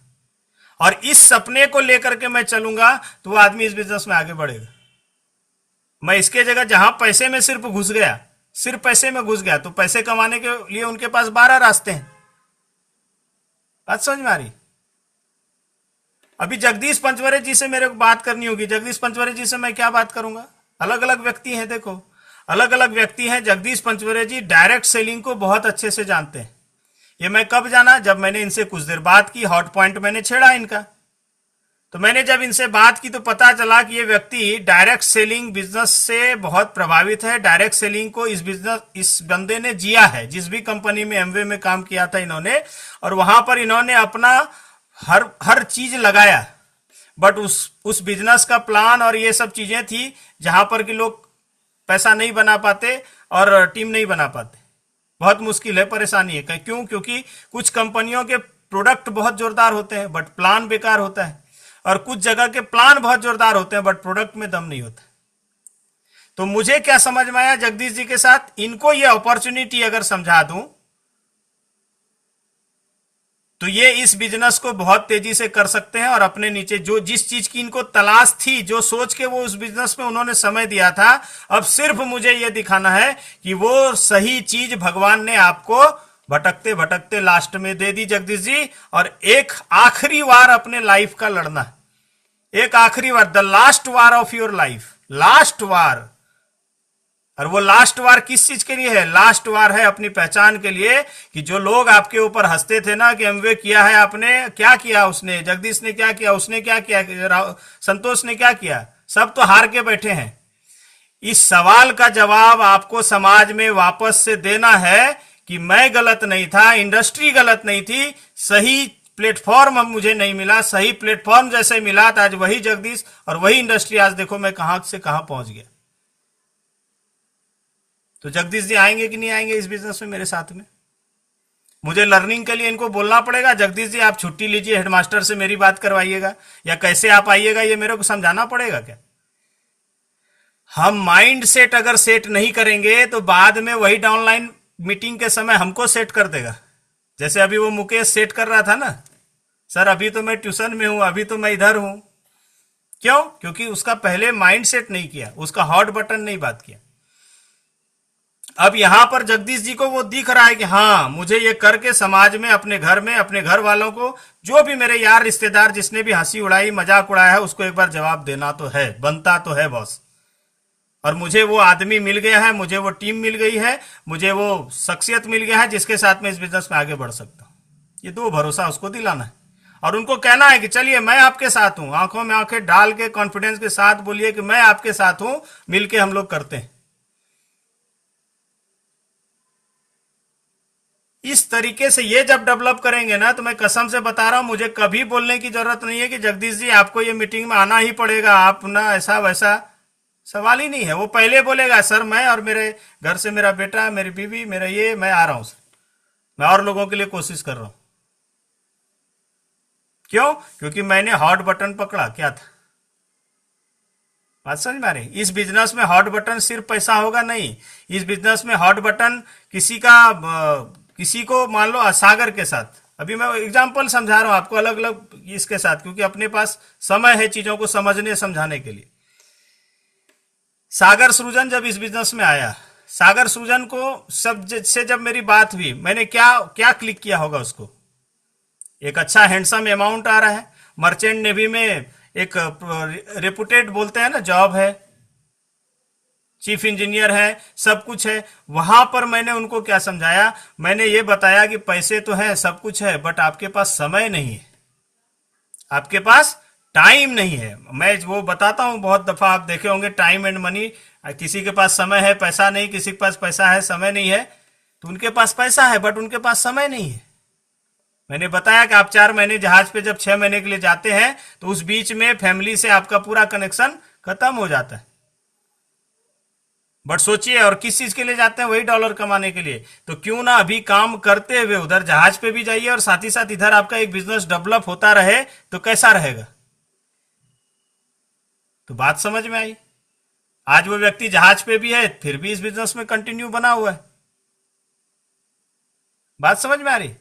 और इस सपने को लेकर के मैं चलूंगा तो वो आदमी इस बिजनेस में आगे बढ़ेगा। मैं इसके जगह जहां पैसे में सिर्फ घुस गया, सिर्फ पैसे में घुस गया, तो पैसे कमाने के लिए उनके पास 12 रास्ते हैं। बात समझ में आ रही? अभी जगदीश पंचवरे जी से मेरे को बात करनी होगी। जगदीश पंचवरे जी से मैं क्या बात करूंगा? अलग अलग व्यक्ति हैं, देखो अलग अलग व्यक्ति हैं। जगदीश पंचवरे जी डायरेक्ट सेलिंग को बहुत अच्छे से जानते हैं। ये मैं कब जाना? जब मैंने इनसे कुछ देर बात की, हॉट पॉइंट मैंने छेड़ा इनका। तो मैंने जब इनसे बात की तो पता चला कि ये व्यक्ति डायरेक्ट सेलिंग बिजनेस से बहुत प्रभावित है। डायरेक्ट सेलिंग को इस बंदे ने जिया है। जिस भी कंपनी में, एमवे में काम किया था इन्होंने, और वहां पर इन्होंने अपना हर चीज लगाया। बट उस बिजनेस का प्लान और ये सब चीजें थी जहां पर कि लोग पैसा नहीं बना पाते और टीम नहीं बना पाते। बहुत मुश्किल है, परेशानी है। क्यों? क्योंकि कुछ कंपनियों के प्रोडक्ट बहुत जोरदार होते हैं बट प्लान बेकार होता है, और कुछ जगह के प्लान बहुत जोरदार होते हैं बट प्रोडक्ट में दम नहीं होता। तो मुझे क्या समझ में आया जगदीश जी के साथ, इनको ये अपॉर्चुनिटी अगर समझा दूं, तो ये इस बिजनेस को बहुत तेजी से कर सकते हैं और अपने नीचे जो जिस चीज की इनको तलाश थी, जो सोच के वो उस बिजनेस में उन्होंने समय दिया था, अब सिर्फ मुझे ये दिखाना है कि वो सही चीज भगवान ने आपको भटकते भटकते लास्ट में दे दी जगदीश जी। और एक आखिरी वार अपने लाइफ का लड़ना है, एक आखिरी वार, the last war of your life, last war. और वो लास्ट वार किस चीज के लिए है? लास्ट वार है अपनी पहचान के लिए, कि जो लोग आपके ऊपर हंसते थे ना कि एमवे किया है आपने, क्या किया उसने, जगदीश ने क्या किया, उसने क्या किया, संतोष ने क्या किया, सब तो हार के बैठे हैं। इस सवाल का जवाब आपको समाज में वापस से देना है कि मैं गलत नहीं था, इंडस्ट्री गलत नहीं थी, सही प्लेटफॉर्म अब मुझे नहीं मिला, सही प्लेटफॉर्म जैसे मिला था आज वही जगदीश और वही इंडस्ट्री, आज देखो मैं कहां से कहां पहुंच गया। तो जगदीश जी आएंगे कि नहीं आएंगे इस बिजनेस में मेरे साथ में? मुझे लर्निंग के लिए इनको बोलना पड़ेगा, जगदीश जी आप छुट्टी लीजिए, हेडमास्टर से मेरी बात करवाइएगा, या कैसे आप आइएगा ये मेरे को समझाना पड़ेगा क्या? हम माइंड सेट अगर सेट नहीं करेंगे तो बाद में वही डाउनलाइन मीटिंग के समय हमको सेट कर देगा। जैसे अभी वो मुकेश सेट कर रहा था ना, सर अभी तो मैं ट्यूशन में हूं, अभी तो मैं इधर हूं। क्यों? क्योंकि उसका पहले माइंड सेट नहीं किया, उसका हॉट बटन नहीं बात किया। अब यहां पर जगदीश जी को वो दिख रहा है कि हाँ मुझे ये करके समाज में, अपने घर में, अपने घर वालों को, जो भी मेरे यार रिश्तेदार जिसने भी हंसी उड़ाई, मजाक उड़ाया है, उसको एक बार जवाब देना तो है, बनता तो है बॉस। और मुझे वो आदमी मिल गया है, मुझे वो टीम मिल गई है, मुझे वो शख्सियत मिल गया है जिसके साथ में इस बिजनेस में आगे बढ़ सकता हूं। ये दो भरोसा उसको दिलाना है और उनको कहना है कि चलिए मैं आपके साथ हूं, आंखों में आंखें डाल के कॉन्फिडेंस के साथ बोलिए कि मैं आपके साथ हूं, मिलके हम लोग करते हैं। इस तरीके से ये जब डेवलप करेंगे ना, तो मैं कसम से बता रहा हूं, मुझे कभी बोलने की जरूरत नहीं है कि जगदीश जी आपको ये मीटिंग में आना ही पड़ेगा, आप ना ऐसा वैसा, सवाल ही नहीं है। वो पहले बोलेगा सर मैं और मेरे घर से मेरा बेटा, मेरी बीवी, मेरा ये, मैं आ रहा हूं सर, मैं और लोगों के लिए कोशिश कर रहा हूं। क्यों? क्योंकि मैंने हॉट बटन पकड़ा। क्या था बात समझ में आ रही? इस बिजनेस में हॉट बटन सिर्फ पैसा होगा नहीं, इस बिजनेस में हॉट बटन किसी का, किसी को मान लो सागर के साथ, अभी मैं एग्जांपल समझा रहा हूं आपको अलग अलग इसके साथ, क्योंकि अपने पास समय है चीजों को समझने समझाने के लिए। सागर सृजन जब इस बिजनेस में आया, सागर सृजन को सब से जब मेरी बात हुई, मैंने क्या क्या क्लिक किया होगा उसको? एक अच्छा हैंडसम अमाउंट आ रहा है, मर्चेंट नेवी में एक रेपुटेड बोलते हैं ना जॉब है, चीफ इंजीनियर है, सब कुछ है। वहां पर मैंने उनको क्या समझाया? मैंने ये बताया कि पैसे तो हैं, सब कुछ है, बट आपके पास समय नहीं है, आपके पास टाइम नहीं है। मैं वो बताता हूं बहुत दफा, आप देखे होंगे टाइम एंड मनी, किसी के पास समय है पैसा नहीं, किसी के पास पैसा है समय नहीं है। तो उनके पास पैसा है बट उनके पास समय नहीं है। मैंने बताया कि आप 4 महीने जहाज पे जब 6 महीने के लिए जाते हैं तो उस बीच में फैमिली से आपका पूरा कनेक्शन खत्म हो जाता है। बट सोचिए, और किस चीज के लिए जाते हैं? वही डॉलर कमाने के लिए। तो क्यों ना अभी काम करते हुए उधर जहाज पे भी जाइए और साथ ही साथ इधर आपका एक बिजनेस डेवलप होता रहे, तो कैसा रहेगा? तो बात समझ में आई? आज वो व्यक्ति जहाज पे भी है, फिर भी इस बिजनेस में कंटिन्यू बना हुआ है। बात समझ में आ रही?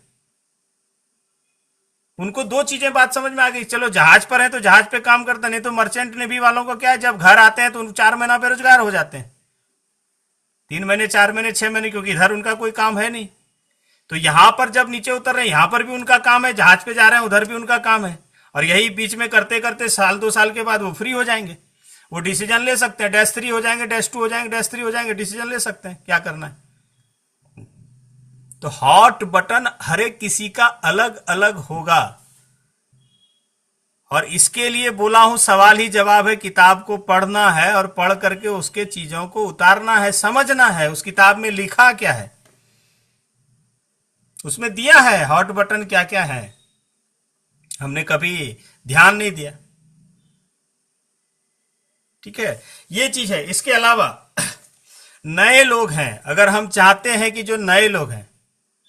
उनको दो चीजें बात समझ में आ गई, चलो जहाज पर है तो जहाज पे काम करते, नहीं तो मर्चेंट नेवी वालों को क्या है, जब घर आते हैं तो 4 महीना बेरोजगार हो जाते हैं, 3 महीने, 4 महीने, 6 महीने, क्योंकि इधर उनका कोई काम है नहीं। तो यहां पर जब नीचे उतर रहे हैं, यहां पर भी उनका काम है, जहाज पे जा रहे हैं उधर भी उनका काम है, और यही बीच में करते करते साल 2 साल के बाद वो फ्री हो जाएंगे, वो डिसीजन ले सकते हैं, -3 हो जाएंगे, -2 हो जाएंगे, -3 हो जाएंगे, डिसीजन ले सकते हैं क्या करना है। तो हॉट बटन हर एक किसी का अलग अलग होगा, और इसके लिए बोला हूं सवाल ही जवाब है, किताब को पढ़ना है और पढ़ करके उसके चीजों को उतारना है, समझना है उस किताब में लिखा क्या है, उसमें दिया है हॉट बटन क्या क्या है, हमने कभी ध्यान नहीं दिया। ठीक है, ये चीज है। इसके अलावा नए लोग हैं, अगर हम चाहते हैं कि जो नए लोग हैं,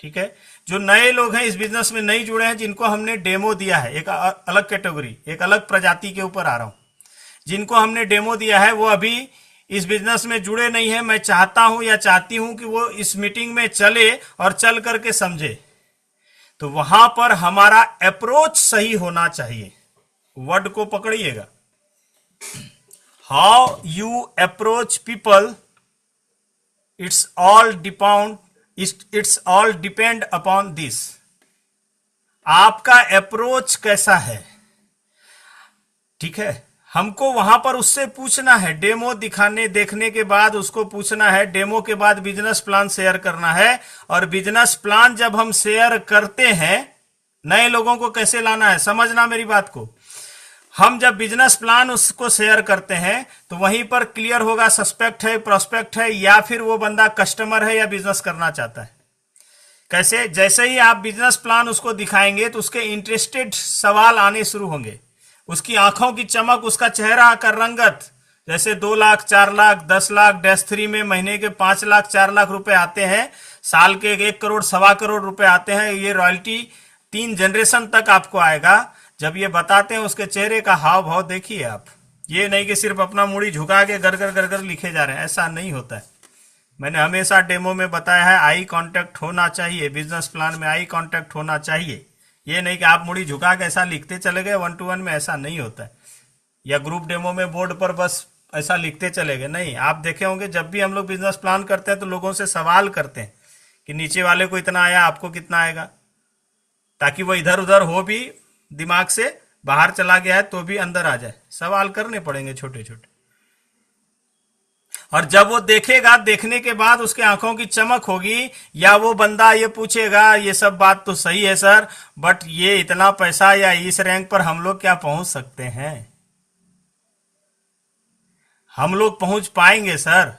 ठीक है, जो नए लोग हैं इस बिजनेस में नहीं जुड़े हैं, जिनको हमने डेमो दिया है, एक अलग कैटेगरी, एक अलग प्रजाति के ऊपर आ रहा हूं, जिनको हमने डेमो दिया है वो अभी इस बिजनेस में जुड़े नहीं है, मैं चाहता हूं या चाहती हूं कि वो इस मीटिंग में चले और चल करके समझे। तो वहां पर हमारा अप्रोच सही होना चाहिए। वर्ड को पकड़िएगा, how you approach people, it's all depend upon this. आपका अप्रोच कैसा है, ठीक है। हमको वहां पर उससे पूछना है, डेमो देखने के बाद उसको पूछना है, डेमो के बाद बिजनेस प्लान शेयर करना है। और बिजनेस प्लान जब हम शेयर करते हैं, नए लोगों को कैसे लाना है, समझना मेरी बात को। हम जब बिजनेस प्लान उसको शेयर करते हैं तो वहीं पर क्लियर होगा सस्पेक्ट है, प्रोस्पेक्ट है, या फिर वो बंदा कस्टमर है या बिजनेस करना चाहता है। कैसे, जैसे ही आप बिजनेस प्लान उसको दिखाएंगे तो उसके इंटरेस्टेड सवाल आने शुरू होंगे। उसकी आंखों की चमक, उसका चेहरा का रंगत, जैसे 2 लाख, 4 लाख, 10 लाख, -3 में महीने के 5 लाख, 4 लाख रुपए आते हैं, साल के 1 करोड़, 1.25 करोड़ रुपए आते हैं। ये रॉयल्टी 3 जनरेशन तक आपको आएगा। जब ये बताते हैं, उसके चेहरे का हाव भाव देखिए आप। ये नहीं कि सिर्फ अपना मुड़ी झुका के गरगर गरगर लिखे जा रहे हैं, ऐसा नहीं होता है। मैंने हमेशा डेमो में बताया है, आई कांटेक्ट होना चाहिए, बिजनेस प्लान में आई कांटेक्ट होना चाहिए। ये नहीं कि आप मुड़ी झुका के ऐसा लिखते चले गए, 1 to 1 में ऐसा नहीं होता है, या ग्रुप डेमो में बोर्ड पर बस ऐसा लिखते चले गए, नहीं। आप देखे होंगे जब भी हम लोग बिजनेस प्लान करते हैं तो लोगों से सवाल करते हैं कि नीचे वाले को इतना आया, आपको कितना आएगा, ताकि वो इधर उधर हो भी, दिमाग से बाहर चला गया है तो भी अंदर आ जाए। सवाल करने पड़ेंगे छोटे छोटे। और जब वो देखेगा, देखने के बाद उसके आंखों की चमक होगी, या वो बंदा ये पूछेगा, ये सब बात तो सही है सर, बट ये इतना पैसा या इस रैंक पर हम लोग क्या पहुंच सकते हैं, हम लोग पहुंच पाएंगे सर?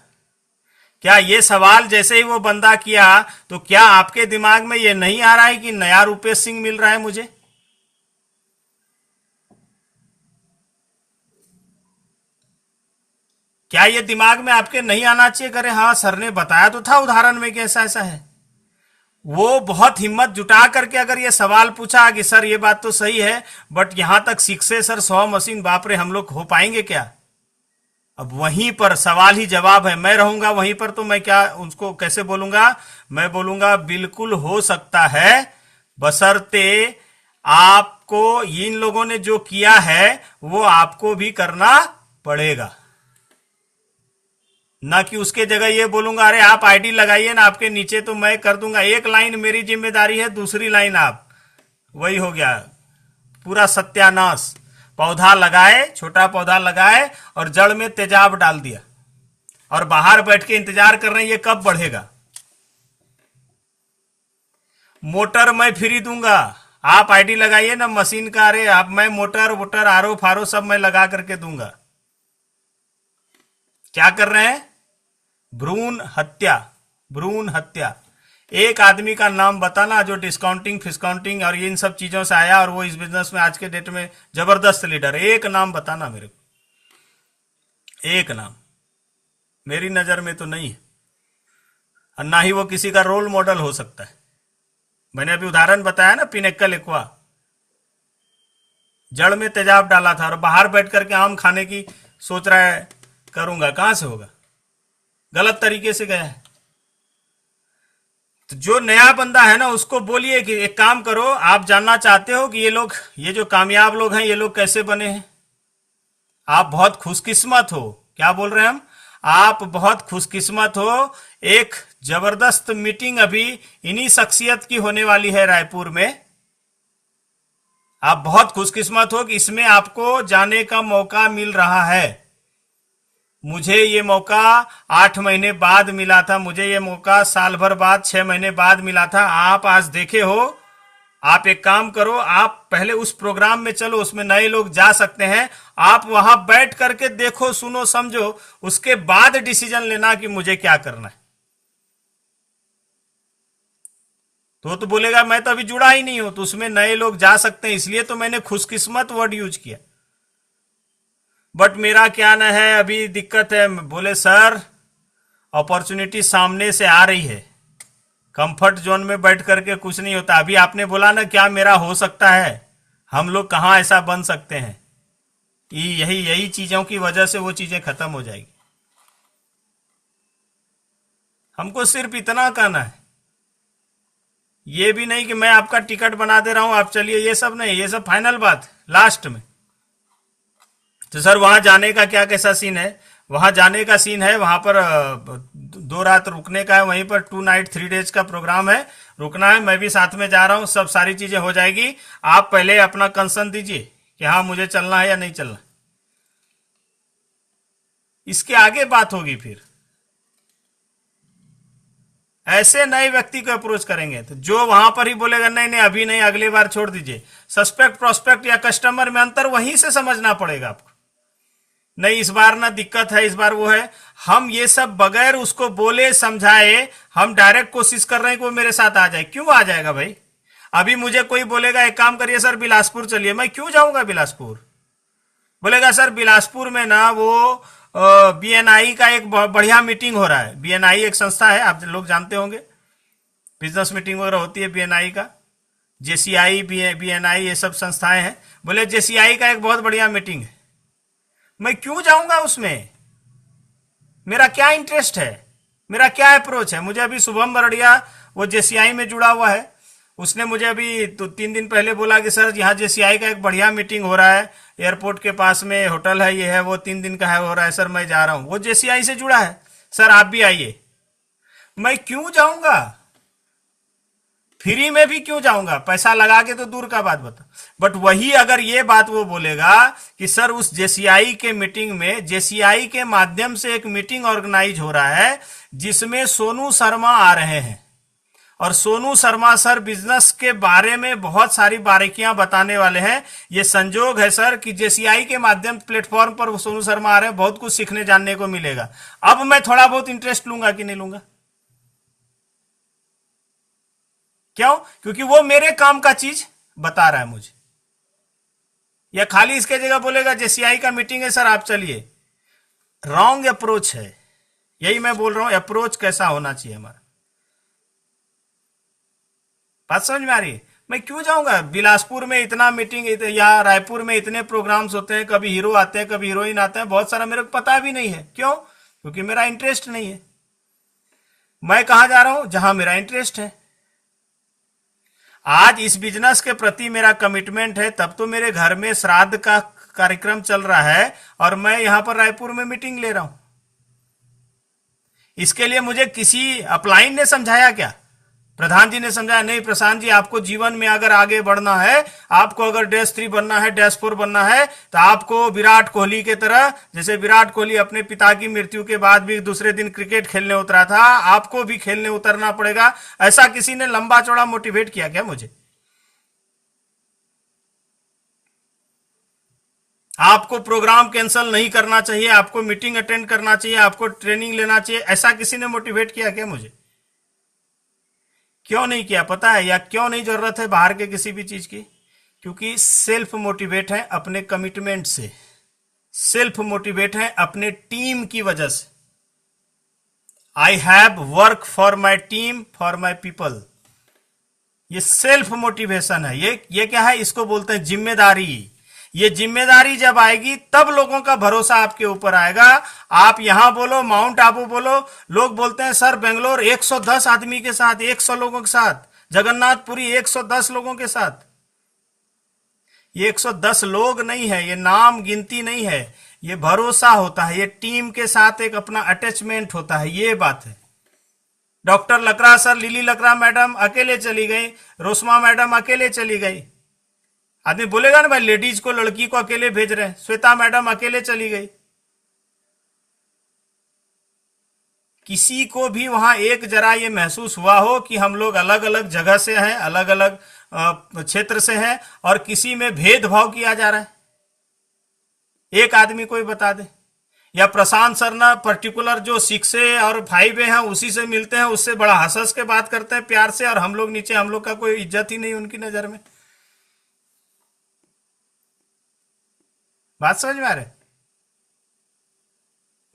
क्या ये सवाल जैसे ही वो बंदा किया तो क्या आपके दिमाग में ये नहीं आ रहा है कि नया रुपेश सिंह मिल रहा है मुझे? क्या ये दिमाग में आपके नहीं आना चाहिए, करे हाँ सर ने बताया तो था उदाहरण में कि ऐसा ऐसा है। वो बहुत हिम्मत जुटा करके अगर ये सवाल पूछा कि सर ये बात तो सही है, बट यहां तक सीखे सर 100 मशीन, बाप रे हम लोग हो पाएंगे क्या? अब वहीं पर सवाल ही जवाब है। मैं रहूंगा वहीं पर तो मैं क्या उसको कैसे बोलूंगा? मैं बोलूंगा बिल्कुल हो सकता है, बशर्ते आपको इन लोगों ने जो किया है वो आपको भी करना पड़ेगा। ना कि उसके जगह ये बोलूंगा अरे आप आईडी लगाइए ना, आपके नीचे तो मैं कर दूंगा। एक लाइन मेरी जिम्मेदारी है, दूसरी लाइन आप, वही हो गया पूरा सत्यानाश। पौधा लगाए, छोटा पौधा लगाए और जड़ में तेजाब डाल दिया और बाहर बैठ के इंतजार कर रहे हैं ये कब बढ़ेगा। मोटर मैं फ्री दूंगा, आप आईडी लगाइए ना मशीन का, अरे आप मैं मोटर वोटर आरो फारो सब मैं लगा करके दूंगा। क्या कर रहे हैं? भ्रूण हत्या, भ्रूण हत्या। एक आदमी का नाम बताना जो डिस्काउंटिंग फिस्काउंटिंग और इन सब चीजों से आया और वो इस बिजनेस में आज के डेट में जबरदस्त लीडर, एक नाम बताना मेरे को। एक नाम मेरी नजर में तो नहीं है, और ना ही वो किसी का रोल मॉडल हो सकता है। मैंने अभी उदाहरण बताया ना, पिनेक्कल एक्वा, जड़ में तेजाब डाला था और बाहर बैठ करके आम खाने की सोच रहा है करूंगा, कहां से होगा? गलत तरीके से गया है। तो जो नया बंदा है ना उसको बोलिए कि एक काम करो, आप जानना चाहते हो कि ये लोग, ये जो कामयाब लोग हैं, ये लोग कैसे बने हैं? आप बहुत खुशकिस्मत हो। क्या बोल रहे हैं हम? आप बहुत खुशकिस्मत हो। एक जबरदस्त मीटिंग अभी इन्हीं शख्सियत की होने वाली है रायपुर में। आप बहुत खुशकिस्मत हो कि इसमें आपको जाने का मौका मिल रहा है। मुझे ये मौका 8 महीने बाद मिला था, मुझे ये मौका साल भर बाद, 6 महीने बाद मिला था। आप आज देखे हो। आप एक काम करो, आप पहले उस प्रोग्राम में चलो, उसमें नए लोग जा सकते हैं। आप वहां बैठ करके देखो, सुनो, समझो, उसके बाद डिसीजन लेना कि मुझे क्या करना है। तो बोलेगा मैं तो अभी जुड़ा ही नहीं हूं, तो उसमें नए लोग जा सकते हैं, इसलिए तो मैंने खुशकिस्मत वर्ड यूज किया। बट मेरा क्या न है, अभी दिक्कत है। बोले सर अपॉर्चुनिटी सामने से आ रही है, कंफर्ट जोन में बैठ करके कुछ नहीं होता। अभी आपने बोला ना क्या मेरा हो सकता है, हम लोग कहां ऐसा बन सकते हैं। यही चीजों की वजह से वो चीजें खत्म हो जाएगी। हमको सिर्फ इतना कहना है, ये भी नहीं कि मैं आपका टिकट बना दे रहा हूं आप चलिए, ये सब नहीं, ये सब फाइनल बात लास्ट में। तो सर वहां जाने का क्या कैसा सीन है? वहां जाने का सीन है, वहां पर 2 रात रुकने का है, वहीं पर 2 नाइट 3 डेज का प्रोग्राम है, रुकना है। मैं भी साथ में जा रहा हूं, सब सारी चीजें हो जाएगी। आप पहले अपना कंसर्न दीजिए कि हाँ मुझे चलना है या नहीं चलना, इसके आगे बात होगी। फिर ऐसे नए व्यक्ति को अप्रोच करेंगे तो जो वहां पर ही बोलेगा नहीं नहीं अभी नहीं अगली बार छोड़ दीजिए, सस्पेक्ट प्रोस्पेक्ट या कस्टमर में अंतर वहीं से समझना पड़ेगा आपको। नहीं इस बार ना दिक्कत है, इस बार वो है। हम ये सब बगैर उसको बोले समझाए हम डायरेक्ट कोशिश कर रहे हैं कि वो मेरे साथ आ जाए। क्यों आ जाएगा भाई? अभी मुझे कोई बोलेगा एक काम करिए सर बिलासपुर चलिए, मैं क्यों जाऊंगा बिलासपुर? बोलेगा सर बिलासपुर में ना वो बीएनआई का एक बढ़िया मीटिंग हो रहा है। बीएनआई एक संस्था है, आप लोग जानते होंगे, बिजनेस मीटिंग वगैरह होती है बीएनआई का, जेसीआई बीएनआई ये सब संस्थाएं हैं। बोले जेसीआई का एक बहुत बढ़िया मीटिंग है, मैं क्यों जाऊंगा उसमें? मेरा क्या इंटरेस्ट है, मेरा क्या अप्रोच है? मुझे अभी शुभम बरड़िया वो जेसीआई में जुड़ा हुआ है, उसने मुझे अभी तो 3 दिन पहले बोला कि सर यहाँ जेसीआई का एक बढ़िया मीटिंग हो रहा है, एयरपोर्ट के पास में होटल है, ये है वो, 3 दिन का है, हो रहा है सर मैं जा रहा हूं। वो जेसीआई से जुड़ा है, सर आप भी आइए। मैं क्यों जाऊंगा? फ्री में भी क्यों जाऊंगा? पैसा लगा के तो दूर का बात बता। बट वही अगर ये बात वो बोलेगा कि सर उस जेसीआई के मीटिंग में, जेसीआई के माध्यम से एक मीटिंग ऑर्गेनाइज हो रहा है जिसमें सोनू शर्मा आ रहे हैं, और सोनू शर्मा सर बिजनेस के बारे में बहुत सारी बारीकियां बताने वाले हैं। ये संजोग है सर कि जेसीआई के माध्यम प्लेटफॉर्म पर सोनू शर्मा आ रहे हैं, बहुत कुछ सीखने जानने को मिलेगा। अब मैं थोड़ा बहुत इंटरेस्ट लूंगा कि नहीं लूंगा? क्यों? क्योंकि वो मेरे काम का चीज बता रहा है मुझे। या खाली इसके जगह बोलेगा जेसीआई का मीटिंग है सर आप चलिए, रॉन्ग अप्रोच है। यही मैं बोल रहा हूं, अप्रोच कैसा होना चाहिए हमारा। बात समझ में आ रही है? मैं क्यों जाऊंगा बिलासपुर में? इतना मीटिंग या रायपुर में इतने प्रोग्राम्स होते हैं, कभी हीरो आते हैं कभी हीरोइन आते हैं, बहुत सारा मेरे को पता भी नहीं है। क्यों? क्योंकि मेरा इंटरेस्ट नहीं है। मैं कहां जा रहा हूं? जहां मेरा इंटरेस्ट है। आज इस बिजनेस के प्रति मेरा कमिटमेंट है, तब तो मेरे घर में श्राद्ध का कार्यक्रम चल रहा है और मैं यहां पर रायपुर में मीटिंग ले रहा हूं। इसके लिए मुझे किसी अपलाइन ने समझाया क्या? प्रधान जी ने समझाया नहीं प्रशांत जी, आपको जीवन में अगर आगे बढ़ना है, आपको अगर -3 बनना है, -4 बनना है, तो आपको विराट कोहली के तरह, जैसे विराट कोहली अपने पिता की मृत्यु के बाद भी दूसरे दिन क्रिकेट खेलने उतरा था, आपको भी खेलने उतरना पड़ेगा। ऐसा किसी ने लंबा चौड़ा मोटिवेट किया क्या मुझे? आपको प्रोग्राम कैंसिल नहीं करना चाहिए, आपको मीटिंग अटेंड करना चाहिए, आपको ट्रेनिंग लेना चाहिए, ऐसा किसी ने मोटिवेट किया क्या मुझे? क्यों नहीं किया पता है? या क्यों नहीं जरूरत है बाहर के किसी भी चीज की? क्योंकि सेल्फ मोटिवेट है अपने कमिटमेंट से, सेल्फ मोटिवेट है अपने टीम की वजह से। I have work for my team, for my people. ये सेल्फ मोटिवेशन है। ये क्या है? इसको बोलते हैं जिम्मेदारी। ये जिम्मेदारी जब आएगी तब लोगों का भरोसा आपके ऊपर आएगा। आप यहां बोलो, माउंट आबू बोलो, लोग बोलते हैं सर बेंगलोर 110 आदमी के साथ, 100 लोगों के साथ, जगन्नाथपुरी 110 लोगों के साथ। ये 110 लोग नहीं है, ये नाम गिनती नहीं है, ये भरोसा होता है, ये टीम के साथ एक अपना अटैचमेंट होता है, ये बात है। डॉक्टर लकड़ा सर, लिली लकड़ा मैडम अकेले चली गई, रोशमा मैडम अकेले चली गई। आदमी बोलेगा ना भाई लेडीज को, लड़की को अकेले भेज रहे हैं, श्वेता मैडम अकेले चली गई। किसी को भी वहां एक जरा ये महसूस हुआ हो कि हम लोग अलग अलग जगह से हैं, अलग अलग क्षेत्र से हैं और किसी में भेदभाव किया जा रहा है? एक आदमी कोई बता दे। या प्रशांत सर ना पर्टिकुलर जो 6 और 5 हैं उसी से मिलते हैं, उससे बड़ा हंस हंस के बात करते हैं प्यार से, और हम लोग नीचे, हम लोग का कोई इज्जत ही नहीं उनकी नजर में। बात समझ में आ रही?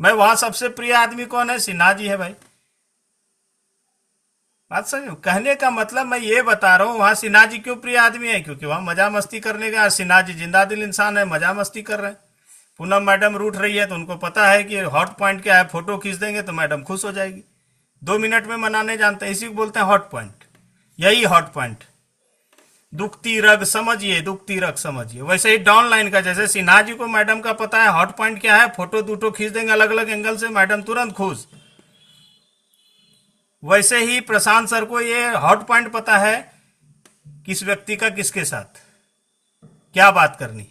मैं वहां सबसे प्रिय आदमी कौन है? सिन्हा जी है भाई। बात समझ, कहने का मतलब मैं ये बता रहा हूं वहां सिन्हा जी क्यों प्रिय आदमी है? क्योंकि वहां मजा मस्ती करने का, सिन्हा जी जिंदा दिल इंसान है, मजा मस्ती कर रहे हैं। पूनम मैडम रूठ रही है तो उनको पता है कि हॉट पॉइंट क्या है, फोटो खींच देंगे तो मैडम खुश हो जाएगी। 2 मिनट में मनाने जानते हैं, इसी को बोलते हैं हॉट पॉइंट। यही हॉट पॉइंट, दुखती रग समझिए, दुखती रग समझिए। वैसे ही डाउन लाइन का, जैसे सिन्हा जी को मैडम का पता है हॉट पॉइंट क्या है, फोटो दूटो खींच देंगे अलग अलग एंगल से, मैडम तुरंत खुश। वैसे ही प्रशांत सर को ये हॉट पॉइंट पता है किस व्यक्ति का किसके साथ क्या बात करनी।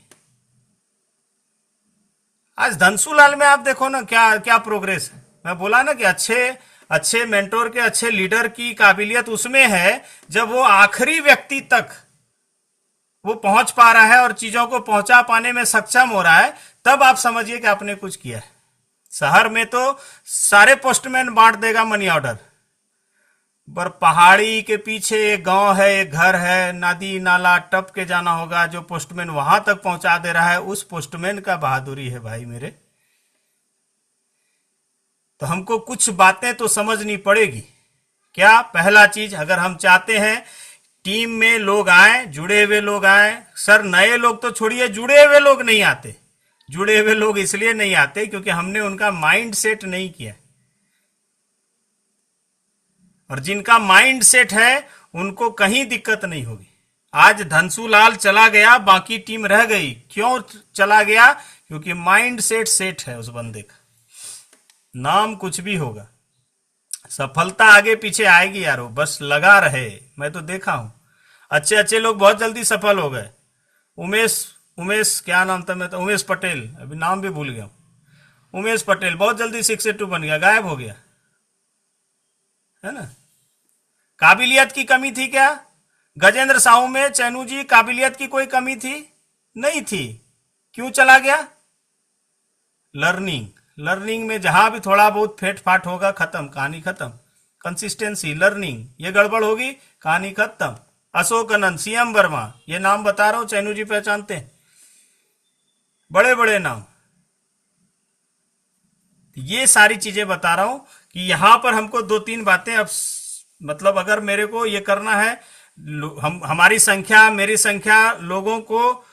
आज धनसूलाल में आप देखो ना क्या क्या प्रोग्रेस है। मैं बोला ना कि अच्छे अच्छे मेंटोर के, अच्छे लीडर की काबिलियत उसमें है जब वो आखिरी व्यक्ति तक वो पहुंच पा रहा है और चीजों को पहुंचा पाने में सक्षम हो रहा है, तब आप समझिए कि आपने कुछ किया है। शहर में तो सारे पोस्टमैन बांट देगा मनी ऑर्डर, पर पहाड़ी के पीछे एक गांव है, एक घर है, नदी नाला टप के जाना होगा, जो पोस्टमैन वहां तक पहुंचा दे रहा है, उस पोस्टमैन का बहादुरी है भाई मेरे। तो हमको कुछ बातें तो समझनी पड़ेगी। क्या? पहला चीज, अगर हम चाहते हैं टीम में लोग आए, जुड़े हुए लोग आए। सर नए लोग तो छोड़िए, जुड़े हुए लोग नहीं आते। जुड़े हुए लोग इसलिए नहीं आते क्योंकि हमने उनका माइंड सेट नहीं किया, और जिनका माइंड सेट है उनको कहीं दिक्कत नहीं होगी। आज धनसूलाल चला गया, बाकी टीम रह गई। क्यों चला गया? क्योंकि माइंड सेट सेट है उस बंदे का। नाम कुछ भी होगा, सफलता आगे पीछे आएगी यारो, बस लगा रहे। मैं तो देखा हूं अच्छे अच्छे लोग बहुत जल्दी सफल हो गए। उमेश उमेश क्या नाम था, मैं तो उमेश पटेल, अभी नाम भी भूल गया। उमेश पटेल बहुत जल्दी 682 बन गया, गायब हो गया, है ना। काबिलियत की कमी थी क्या? गजेंद्र साहू में चैनू जी काबिलियत की कोई कमी थी? नहीं थी। क्यों चला गया? लर्निंग। लर्निंग में जहां भी थोड़ा बहुत फेट फाट होगा, खत्म, कहानी खत्म। कंसिस्टेंसी, लर्निंग, ये गड़बड़ होगी, कहानी खत्म। अशोक अनंत, सीएम वर्मा, ये नाम बता रहा हूं, चैनू जी पहचानते हैं, बड़े बड़े नाम। ये सारी चीजें बता रहा हूं कि यहां पर हमको दो तीन बातें अब, मतलब अगर मेरे को ये करना है, हमारी संख्या, मेरी संख्या लोगों को,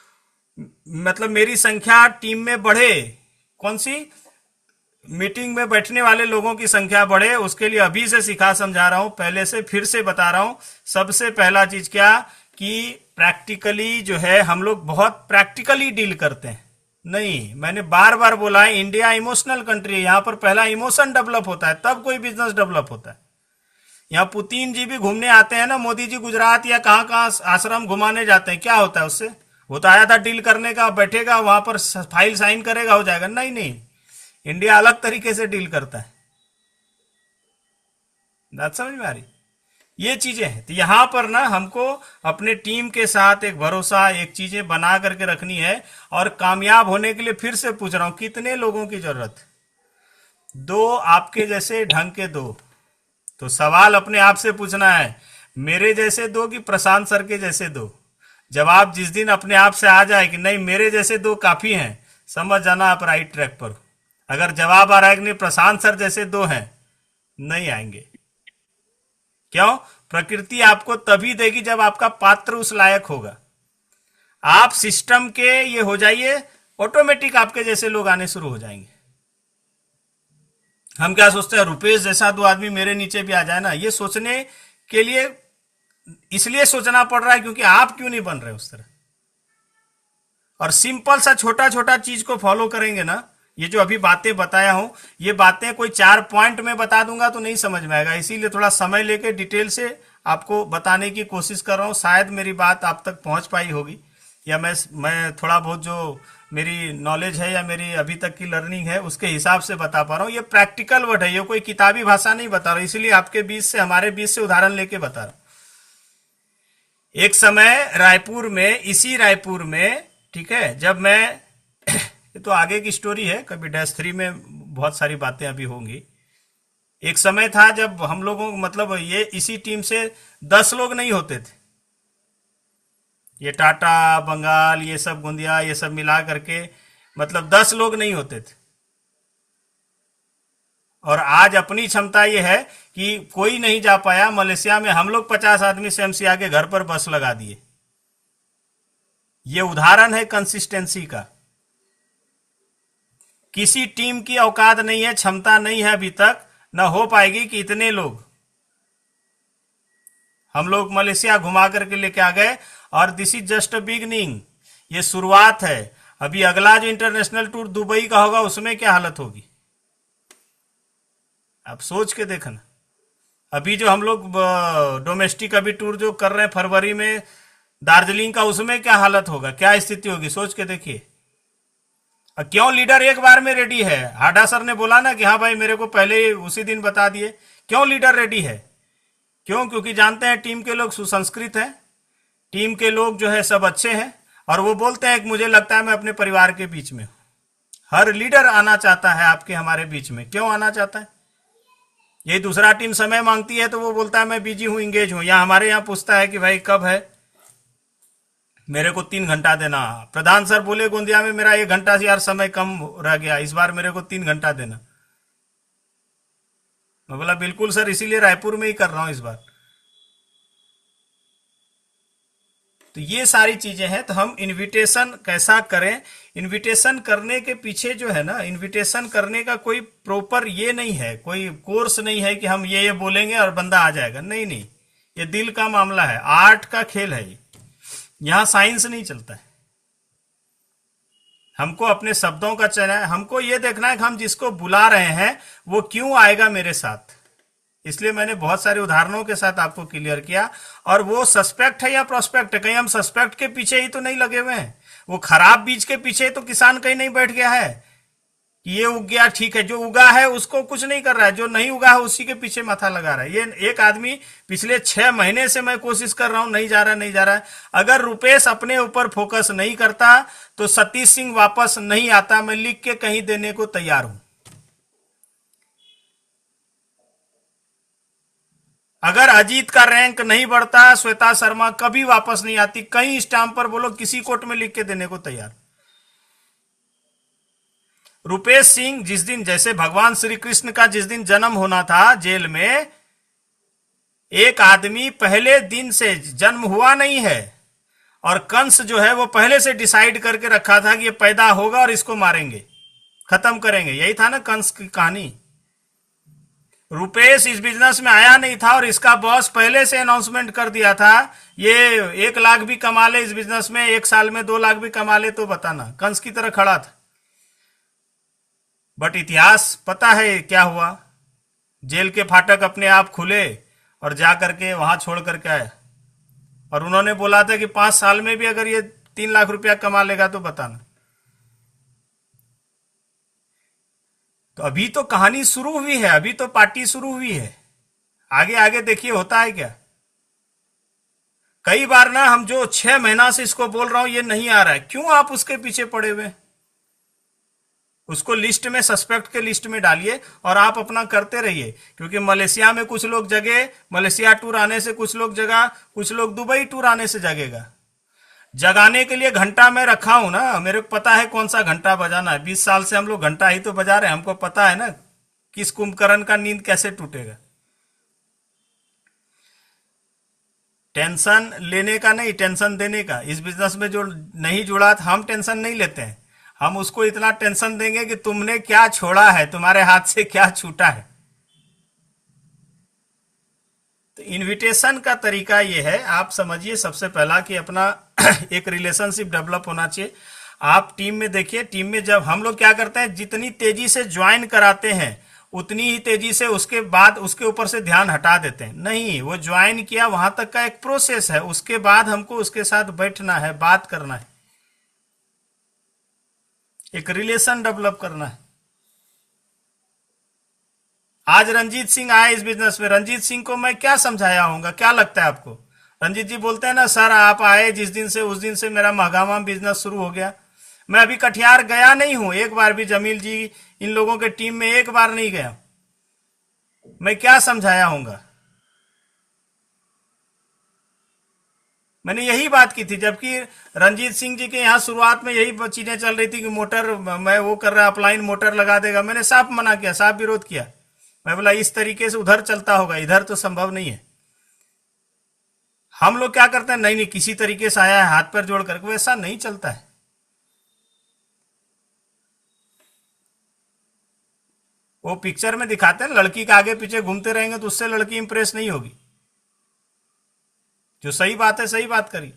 मतलब मेरी संख्या टीम में बढ़े, कौन सी मीटिंग में बैठने वाले लोगों की संख्या बढ़े, उसके लिए अभी से सिखा समझा रहा हूं, पहले से फिर से बता रहा हूं। सबसे पहला चीज क्या कि प्रैक्टिकली जो है, हम लोग बहुत प्रैक्टिकली डील करते हैं। नहीं, मैंने बार बार बोला है, इंडिया इमोशनल कंट्री है। यहां पर पहला इमोशन डेवलप होता है, तब कोई बिजनेस डेवलप होता है। यहाँ पुतिन जी भी घूमने आते हैं ना, मोदी जी गुजरात या कहां कहां आश्रम घुमाने जाते हैं, क्या होता है उससे? वो तो आया था डील करने का, बैठेगा वहां पर फाइल साइन करेगा, हो जाएगा। नहीं नहीं, इंडिया अलग तरीके से डील करता है। बात समझ में आ रही? ये चीजें हैं। तो यहां पर ना हमको अपने टीम के साथ एक भरोसा, एक चीजें बना करके रखनी है। और कामयाब होने के लिए फिर से पूछ रहा हूं, कितने लोगों की जरूरत? दो आपके जैसे ढंग के दो। तो सवाल अपने आप से पूछना है, मेरे जैसे दो कि प्रशांत सर के जैसे दो? जवाब जिस दिन अपने आप से आ जाए कि नहीं मेरे जैसे दो काफी हैं, समझ जाना आप राइट ट्रैक पर। अगर जवाब आ रहा है कि नहीं प्रशांत सर जैसे दो हैं, नहीं आएंगे। क्यों? प्रकृति आपको तभी देगी जब आपका पात्र उस लायक होगा। आप सिस्टम के ये हो जाइए, ऑटोमेटिक आपके जैसे लोग आने शुरू हो जाएंगे। हम क्या सोचते हैं, रुपेश जैसा दो आदमी मेरे नीचे भी आ जाए ना, ये सोचने के लिए इसलिए सोचना पड़ रहा है क्योंकि आप क्यों नहीं बन रहे उस तरह। और सिंपल सा छोटा छोटा चीज को फॉलो करेंगे ना, ये जो अभी बातें बताया हूं, ये बातें कोई 4 पॉइंट में बता दूंगा तो नहीं समझ में आएगा, इसीलिए थोड़ा समय लेके डिटेल से आपको बताने की कोशिश कर रहा हूं। शायद मेरी बात आप तक पहुंच पाई होगी, या मैं थोड़ा बहुत जो मेरी नॉलेज है या मेरी अभी तक की लर्निंग है उसके हिसाब से बता पा रहा हूं। ये प्रैक्टिकल वर्ड है, ये कोई किताबी भाषा नहीं बता रहा हूं, इसीलिए आपके बीच से, हमारे बीच से उदाहरण लेके बता रहा हूं। एक समय रायपुर में, इसी रायपुर में, ठीक है, जब मैं ये तो आगे की स्टोरी है, कभी -3 में बहुत सारी बातें अभी होंगी। एक समय था जब हम लोगों, मतलब ये इसी टीम से 10 लोग नहीं होते थे, ये टाटा, बंगाल, ये सब गोंदिया, ये सब मिला करके, मतलब 10 लोग नहीं होते थे। और आज अपनी क्षमता ये है कि कोई नहीं जा पाया मलेशिया में, हम लोग 50 आदमी से एमसीआ के घर पर बस लगा दिए। ये उदाहरण है कंसिस्टेंसी का। किसी टीम की औकात नहीं है, क्षमता नहीं है अभी तक, न हो पाएगी कि इतने लोग हम लोग मलेशिया घुमा करके लेके आ गए, और this is just a beginning, ये शुरुआत है। अभी अगला जो इंटरनेशनल टूर दुबई का होगा उसमें क्या हालत होगी, आप सोच के देखना। अभी जो हम लोग डोमेस्टिक अभी टूर जो कर रहे हैं फरवरी में दार्जिलिंग का, उसमें क्या हालत होगा, क्या स्थिति होगी, सोच के देखिए। क्यों लीडर एक बार में रेडी है? हाडा सर ने बोला ना कि हाँ भाई मेरे को पहले ही उसी दिन बता दिए। क्यों लीडर रेडी है? क्यों? क्योंकि जानते हैं टीम के लोग सुसंस्कृत हैं, टीम के लोग जो है सब अच्छे हैं, और वो बोलते हैं कि मुझे लगता है मैं अपने परिवार के बीच में हूं। हर लीडर आना चाहता है आपके हमारे बीच में। क्यों आना चाहता है? ये दूसरा टीम समय मांगती है तो वो बोलता है मैं बिजी हूं, इंगेज हूं। यहाँ हमारे यहाँ पूछता है कि भाई कब है, मेरे को 3 घंटा देना। प्रधान सर बोले गोंदिया में मेरा 1 घंटा से यार समय कम रह गया, इस बार मेरे को 3 घंटा देना। मैं बोला बिल्कुल सर, इसीलिए रायपुर में ही कर रहा हूं इस बार। तो ये सारी चीजें हैं। तो हम इनविटेशन कैसा करें? इनविटेशन करने के पीछे जो है ना, इनविटेशन करने का कोई प्रॉपर ये नहीं है, कोई कोर्स नहीं है कि हम ये बोलेंगे और बंदा आ जाएगा। नहीं नहीं, ये दिल का मामला है, आर्ट का खेल है ये। यहां साइंस नहीं चलता है। हमको अपने शब्दों का चयन है, हमको ये देखना है कि हम जिसको बुला रहे हैं वो क्यों आएगा मेरे साथ। इसलिए मैंने बहुत सारे उदाहरणों के साथ आपको क्लियर किया। और वो सस्पेक्ट है या प्रोस्पेक्ट है, कहीं हम सस्पेक्ट के पीछे ही तो नहीं लगे हुए हैं। वो खराब बीज के पीछे तो किसान कहीं नहीं बैठ गया है कि ये उग गया ठीक है, जो उगा है उसको कुछ नहीं कर रहा है, जो नहीं उगा है उसी के पीछे माथा लगा रहा है। ये एक आदमी पिछले 6 महीने से मैं कोशिश कर रहा हूं, नहीं जा रहा नहीं जा रहा है। अगर रुपेश अपने ऊपर फोकस नहीं करता तो सतीश सिंह वापस नहीं आता। मैं लिख के कहीं देने को तैयार हूं। अगर अजीत का रैंक नहीं बढ़ता, श्वेता शर्मा कभी वापस नहीं आती। कहीं स्टाम्प पर बोलो, किसी कोर्ट में लिख के देने को तैयार। रुपेश सिंह जिस दिन, जैसे भगवान श्री कृष्ण का जिस दिन जन्म होना था जेल में, एक आदमी पहले दिन से जन्म हुआ नहीं है, और कंस जो है वो पहले से डिसाइड करके रखा था कि ये पैदा होगा और इसको मारेंगे, खत्म करेंगे। यही था ना कंस की कहानी। रुपेश इस बिजनेस में आया नहीं था और इसका बॉस पहले से अनाउंसमेंट कर दिया था ये 1 लाख भी कमा ले इस बिजनेस में, 1 साल में 2 लाख भी कमा ले तो बताना। कंस की तरह खड़ा था। बट इतिहास पता है क्या हुआ? जेल के फाटक अपने आप खुले और जा करके वहां छोड़ करके आए, और उन्होंने बोला था कि 5 साल में भी अगर ये 3 लाख रुपया कमा लेगा तो बताना। तो अभी तो कहानी शुरू हुई है, अभी तो पार्टी शुरू हुई है। आगे आगे देखिए होता है क्या। कई बार ना हम जो 6 महीना से इसको बोल रहा हूं ये नहीं आ रहा है, क्यों आप उसके पीछे पड़े हुए? उसको लिस्ट में, सस्पेक्ट के लिस्ट में डालिए और आप अपना करते रहिए। क्योंकि मलेशिया में कुछ लोग जगे, मलेशिया टूर आने से कुछ लोग जगा, कुछ लोग दुबई टूर आने से जगेगा। जगाने के लिए घंटा मैं रखा हूं ना, मेरे को पता है कौन सा घंटा बजाना है। 20 साल से हम लोग घंटा ही तो बजा रहे हैं, हमको पता है ना किस कुंभकर्ण का नींद कैसे टूटेगा। टेंशन लेने का नहीं, टेंशन देने का। इस बिजनेस में जो नहीं जुड़ा था, हम टेंशन नहीं लेते हैं। हम उसको इतना टेंशन देंगे कि तुमने क्या छोड़ा है, तुम्हारे हाथ से क्या छूटा है। तो इनविटेशन का तरीका ये है, आप समझिए सबसे पहला कि अपना एक रिलेशनशिप डेवलप होना चाहिए। आप टीम में देखिए, टीम में जब हम लोग क्या करते हैं, जितनी तेजी से ज्वाइन कराते हैं उतनी ही तेजी से उसके बाद उसके ऊपर से ध्यान हटा देते हैं। नहीं, वो ज्वाइन किया वहां तक का एक प्रोसेस है, उसके बाद हमको उसके साथ बैठना है, बात करना है, एक रिलेशन डेवलप करना है। आज रंजीत सिंह आए इस बिजनेस में, रंजीत सिंह को मैं क्या समझाया होऊंगा, क्या लगता है आपको? रंजीत जी बोलते हैं ना, सर आप आए जिस दिन से उस दिन से मेरा महागामा बिजनेस शुरू हो गया। मैं अभी कटिहार गया नहीं हूं एक बार भी, जमील जी इन लोगों के टीम में एक बार नहीं गया। मैं क्या समझाया होऊंगा? मैंने यही बात की थी, जबकि रंजीत सिंह जी के यहाँ शुरुआत में यही चीजें चल रही थी कि मोटर मैं वो कर रहा, अपलाइन मोटर लगा देगा। मैंने साफ मना किया, साफ विरोध किया। मैं बोला इस तरीके से उधर चलता होगा, इधर तो संभव नहीं है। हम लोग क्या करते हैं, नहीं नहीं किसी तरीके से आया है हाथ पैर जोड़ करके, वैसा नहीं चलता है। वो पिक्चर में दिखाते हैं लड़की के आगे पीछे घूमते रहेंगे तो उससे लड़की इंप्रेस नहीं होगी। जो सही बात है सही बात करिए।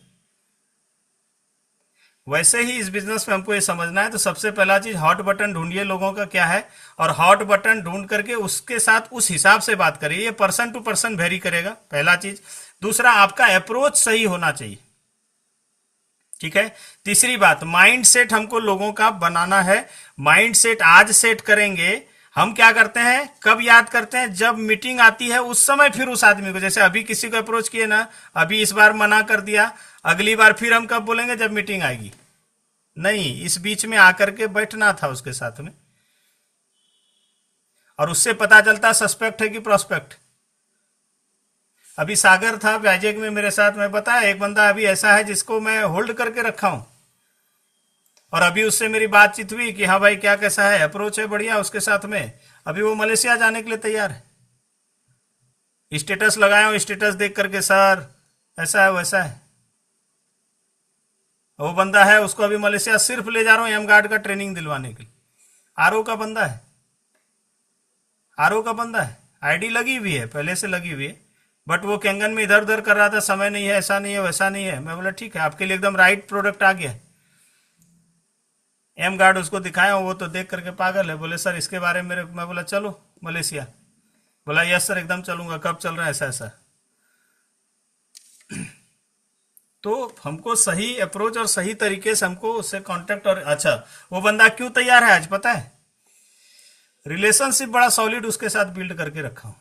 वैसे ही इस बिजनेस में हमको ये समझना है, तो सबसे पहला चीज हॉट बटन ढूंढिए लोगों का क्या है, और हॉट बटन ढूंढ करके उसके साथ उस हिसाब से बात करिए। ये पर्सन टू पर्सन वेरी करेगा, पहला चीज। दूसरा, आपका अप्रोच सही होना चाहिए, ठीक है। तीसरी बात, माइंड सेट हमको लोगों का बनाना है। माइंड सेट आज सेट करेंगे। हम क्या करते हैं, कब याद करते हैं, जब मीटिंग आती है उस समय फिर उस आदमी को, जैसे अभी किसी को अप्रोच किए ना, अभी इस बार मना कर दिया, अगली बार फिर हम कब बोलेंगे, जब मीटिंग आएगी। नहीं, इस बीच में आकर के बैठना था उसके साथ में, और उससे पता चलता सस्पेक्ट है कि प्रोस्पेक्ट। अभी सागर था वैजेक में मेरे साथ, मैं बताया एक बंदा अभी ऐसा है जिसको मैं होल्ड करके रखा हूं, और अभी उससे मेरी बातचीत हुई कि हाँ भाई क्या कैसा है, अप्रोच है बढ़िया उसके साथ में। अभी वो मलेशिया जाने के लिए तैयार है। स्टेटस लगाया हूं, स्टेटस देख करके सर ऐसा है वैसा है। वो बंदा है, उसको अभी मलेशिया सिर्फ ले जा रहा हूँ एम गार्ड का ट्रेनिंग दिलवाने के लिए। आरओ का बंदा है, आरओ का बंदा है, आईडी लगी हुई है, पहले से लगी हुई है, बट वो कैंगन में इधर उधर कर रहा था, समय नहीं है, ऐसा नहीं है वैसा नहीं है। मैं बोला ठीक है, आपके लिए एकदम राइट प्रोडक्ट आ गया। एम गार्ड उसको दिखाया, वो तो देख करके पागल है, बोले सर इसके बारे में मेरे, मैं बोला चलो मलेशिया। बोला यस सर एकदम चलूंगा, कब चल रहा है, ऐसा ऐसा। तो हमको सही अप्रोच और सही तरीके से हमको उससे कांटेक्ट। और अच्छा, वो बंदा क्यों तैयार है आज पता है, रिलेशनशिप बड़ा सॉलिड उसके साथ बिल्ड करके रखा हूं।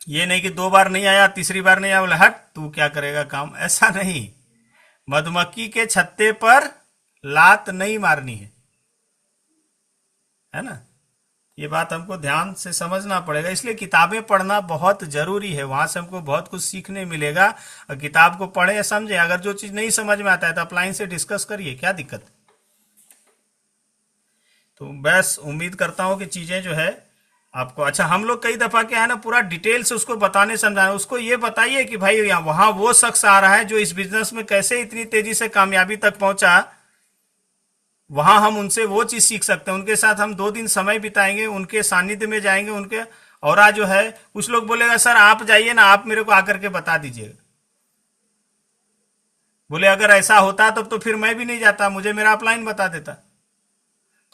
ये नहीं कि 2 बार नहीं आया, तीसरी बार नहीं आया, बोला हट तू क्या करेगा काम, ऐसा नहीं। मधुमक्खी के छत्ते पर लात नहीं मारनी है ना। ये बात हमको ध्यान से समझना पड़ेगा, इसलिए किताबें पढ़ना बहुत जरूरी है, वहां से हमको बहुत कुछ सीखने मिलेगा। और किताब को पढ़े समझे, अगर जो चीज नहीं समझ में आता है तो अपलाइन से डिस्कस करिए, क्या दिक्कत। तो बस उम्मीद करता हूं कि चीजें जो है आपको, अच्छा हम लोग कई दफा क्या है ना, पूरा डिटेल से उसको बताने समझाने, उसको ये बताइए कि भाई यहाँ वहां वो शख्स आ रहा है जो इस बिजनेस में कैसे इतनी तेजी से कामयाबी तक पहुंचा, वहां हम उनसे वो चीज सीख सकते हैं। उनके साथ हम 2 दिन समय बिताएंगे, उनके सानिध्य में जाएंगे, उनके और जो है, कुछ लोग बोलेगा सर आप जाइए ना, आप मेरे को आकर के बता दीजिएगा। बोले अगर ऐसा होता तब तो फिर मैं भी नहीं जाता, मुझे मेरा अपलाइन बता देता।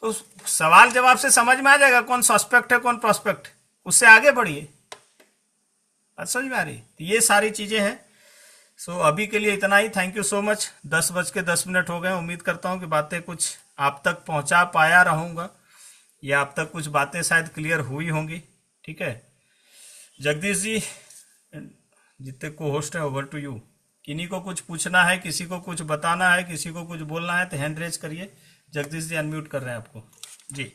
तो सवाल जवाब से समझ में आ जाएगा कौन सस्पेक्ट है कौन प्रोस्पेक्ट, उससे आगे बढ़िए। समझ में आ रही, तो ये सारी चीजें हैं। सो अभी के लिए इतना ही, थैंक यू सो मच। 10:10 हो गए, उम्मीद करता हूँ कि बातें कुछ आप तक पहुंचा पाया रहूंगा, या आप तक कुछ बातें शायद क्लियर हुई होंगी, ठीक है। जगदीश जी जितने को होस्ट है, ओवर टू यू। किन्हीं को कुछ पूछना है, किसी को कुछ बताना है, किसी को कुछ बोलना है तो हैंड रेज करिए। जगदीश जी अनम्यूट कर रहे हैं आपको जी।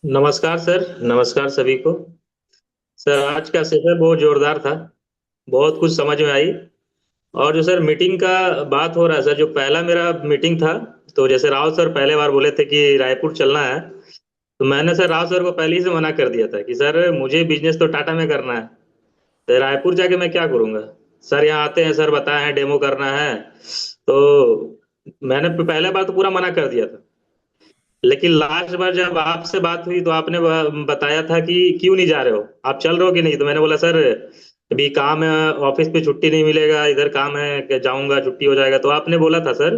नमस्कार सर, नमस्कार सभी को। सर आज का सेशन बहुत जोरदार था, बहुत कुछ समझ में आई। और जो सर मीटिंग का बात हो रहा है सर, जो पहला मेरा मीटिंग था, तो जैसे राव सर पहले बार बोले थे कि रायपुर चलना है, तो मैंने सर राव सर को पहले ही से मना कर दिया था कि सर मुझे बिजनेस तो टाटा में करना है, तो रायपुर जाके मैं क्या करूंगा। सर यहाँ आते हैं, सर बताए हैं डेमो करना है, तो मैंने पहले बार तो पूरा मना कर दिया था। लेकिन लास्ट बार जब आपसे बात हुई तो आपने बताया था कि क्यों नहीं जा रहे हो, आप चल रहे हो कि नहीं। तो मैंने बोला सर अभी काम है, ऑफिस पे छुट्टी नहीं मिलेगा, इधर काम है कि जाऊंगा छुट्टी हो जाएगा। तो आपने बोला था सर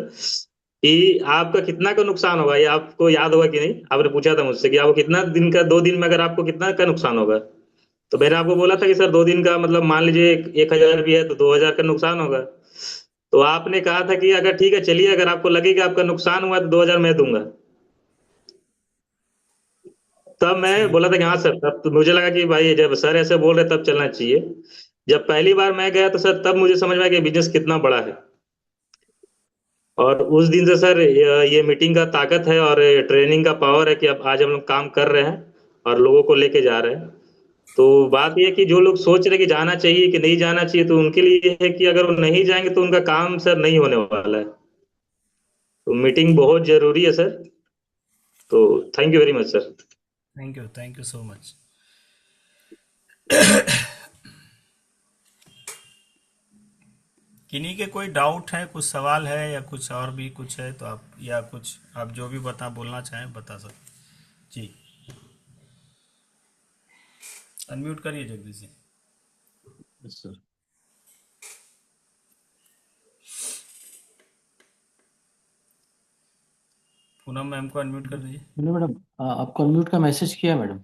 कि आपका कितना का नुकसान होगा, ये आपको याद होगा कि नहीं। आपने पूछा था मुझसे कि आपको कितना दिन का, 2 दिन में अगर आपको कितना का नुकसान होगा। तो मैंने आपको बोला था कि सर 2 दिन का मतलब मान लीजिए 1,000 भी है तो 2,000 का नुकसान होगा। तो आपने कहा था कि अगर ठीक है चलिए, अगर आपको लगे कि आपका नुकसान हुआ तो 2,000 मैं दूंगा। तब मैं सही। बोला था कि हाँ सर, तब तो मुझे लगा कि भाई जब सर ऐसे बोल रहे तब चलना चाहिए। जब पहली बार मैं गया तो सर तब मुझे समझ में आया कि बिजनेस कितना बड़ा है। और उस दिन से सर ये मीटिंग का ताकत है और ट्रेनिंग का पावर है कि अब आज हम लोग काम कर रहे हैं और लोगों को लेके जा रहे हैं। तो बात यह है कि जो लोग सोच रहे कि जाना चाहिए कि नहीं जाना चाहिए, तो उनके लिए ये है कि अगर वो नहीं जाएंगे तो उनका काम सर नहीं होने वाला है। तो मीटिंग बहुत जरूरी है सर। तो thank you very much sir. Thank you so much. किन्हीं के कोई डाउट है, कुछ सवाल है या कुछ और भी कुछ है तो आप, या कुछ आप जो भी बोलना चाहें बता सकते जी। अनम्यूट करिए जल्दी से। Yes sir. पूनम मैम को अनम्यूट कर दीजिए। मैंने मैडम आपको अनम्यूट का मैसेज किया मैडम।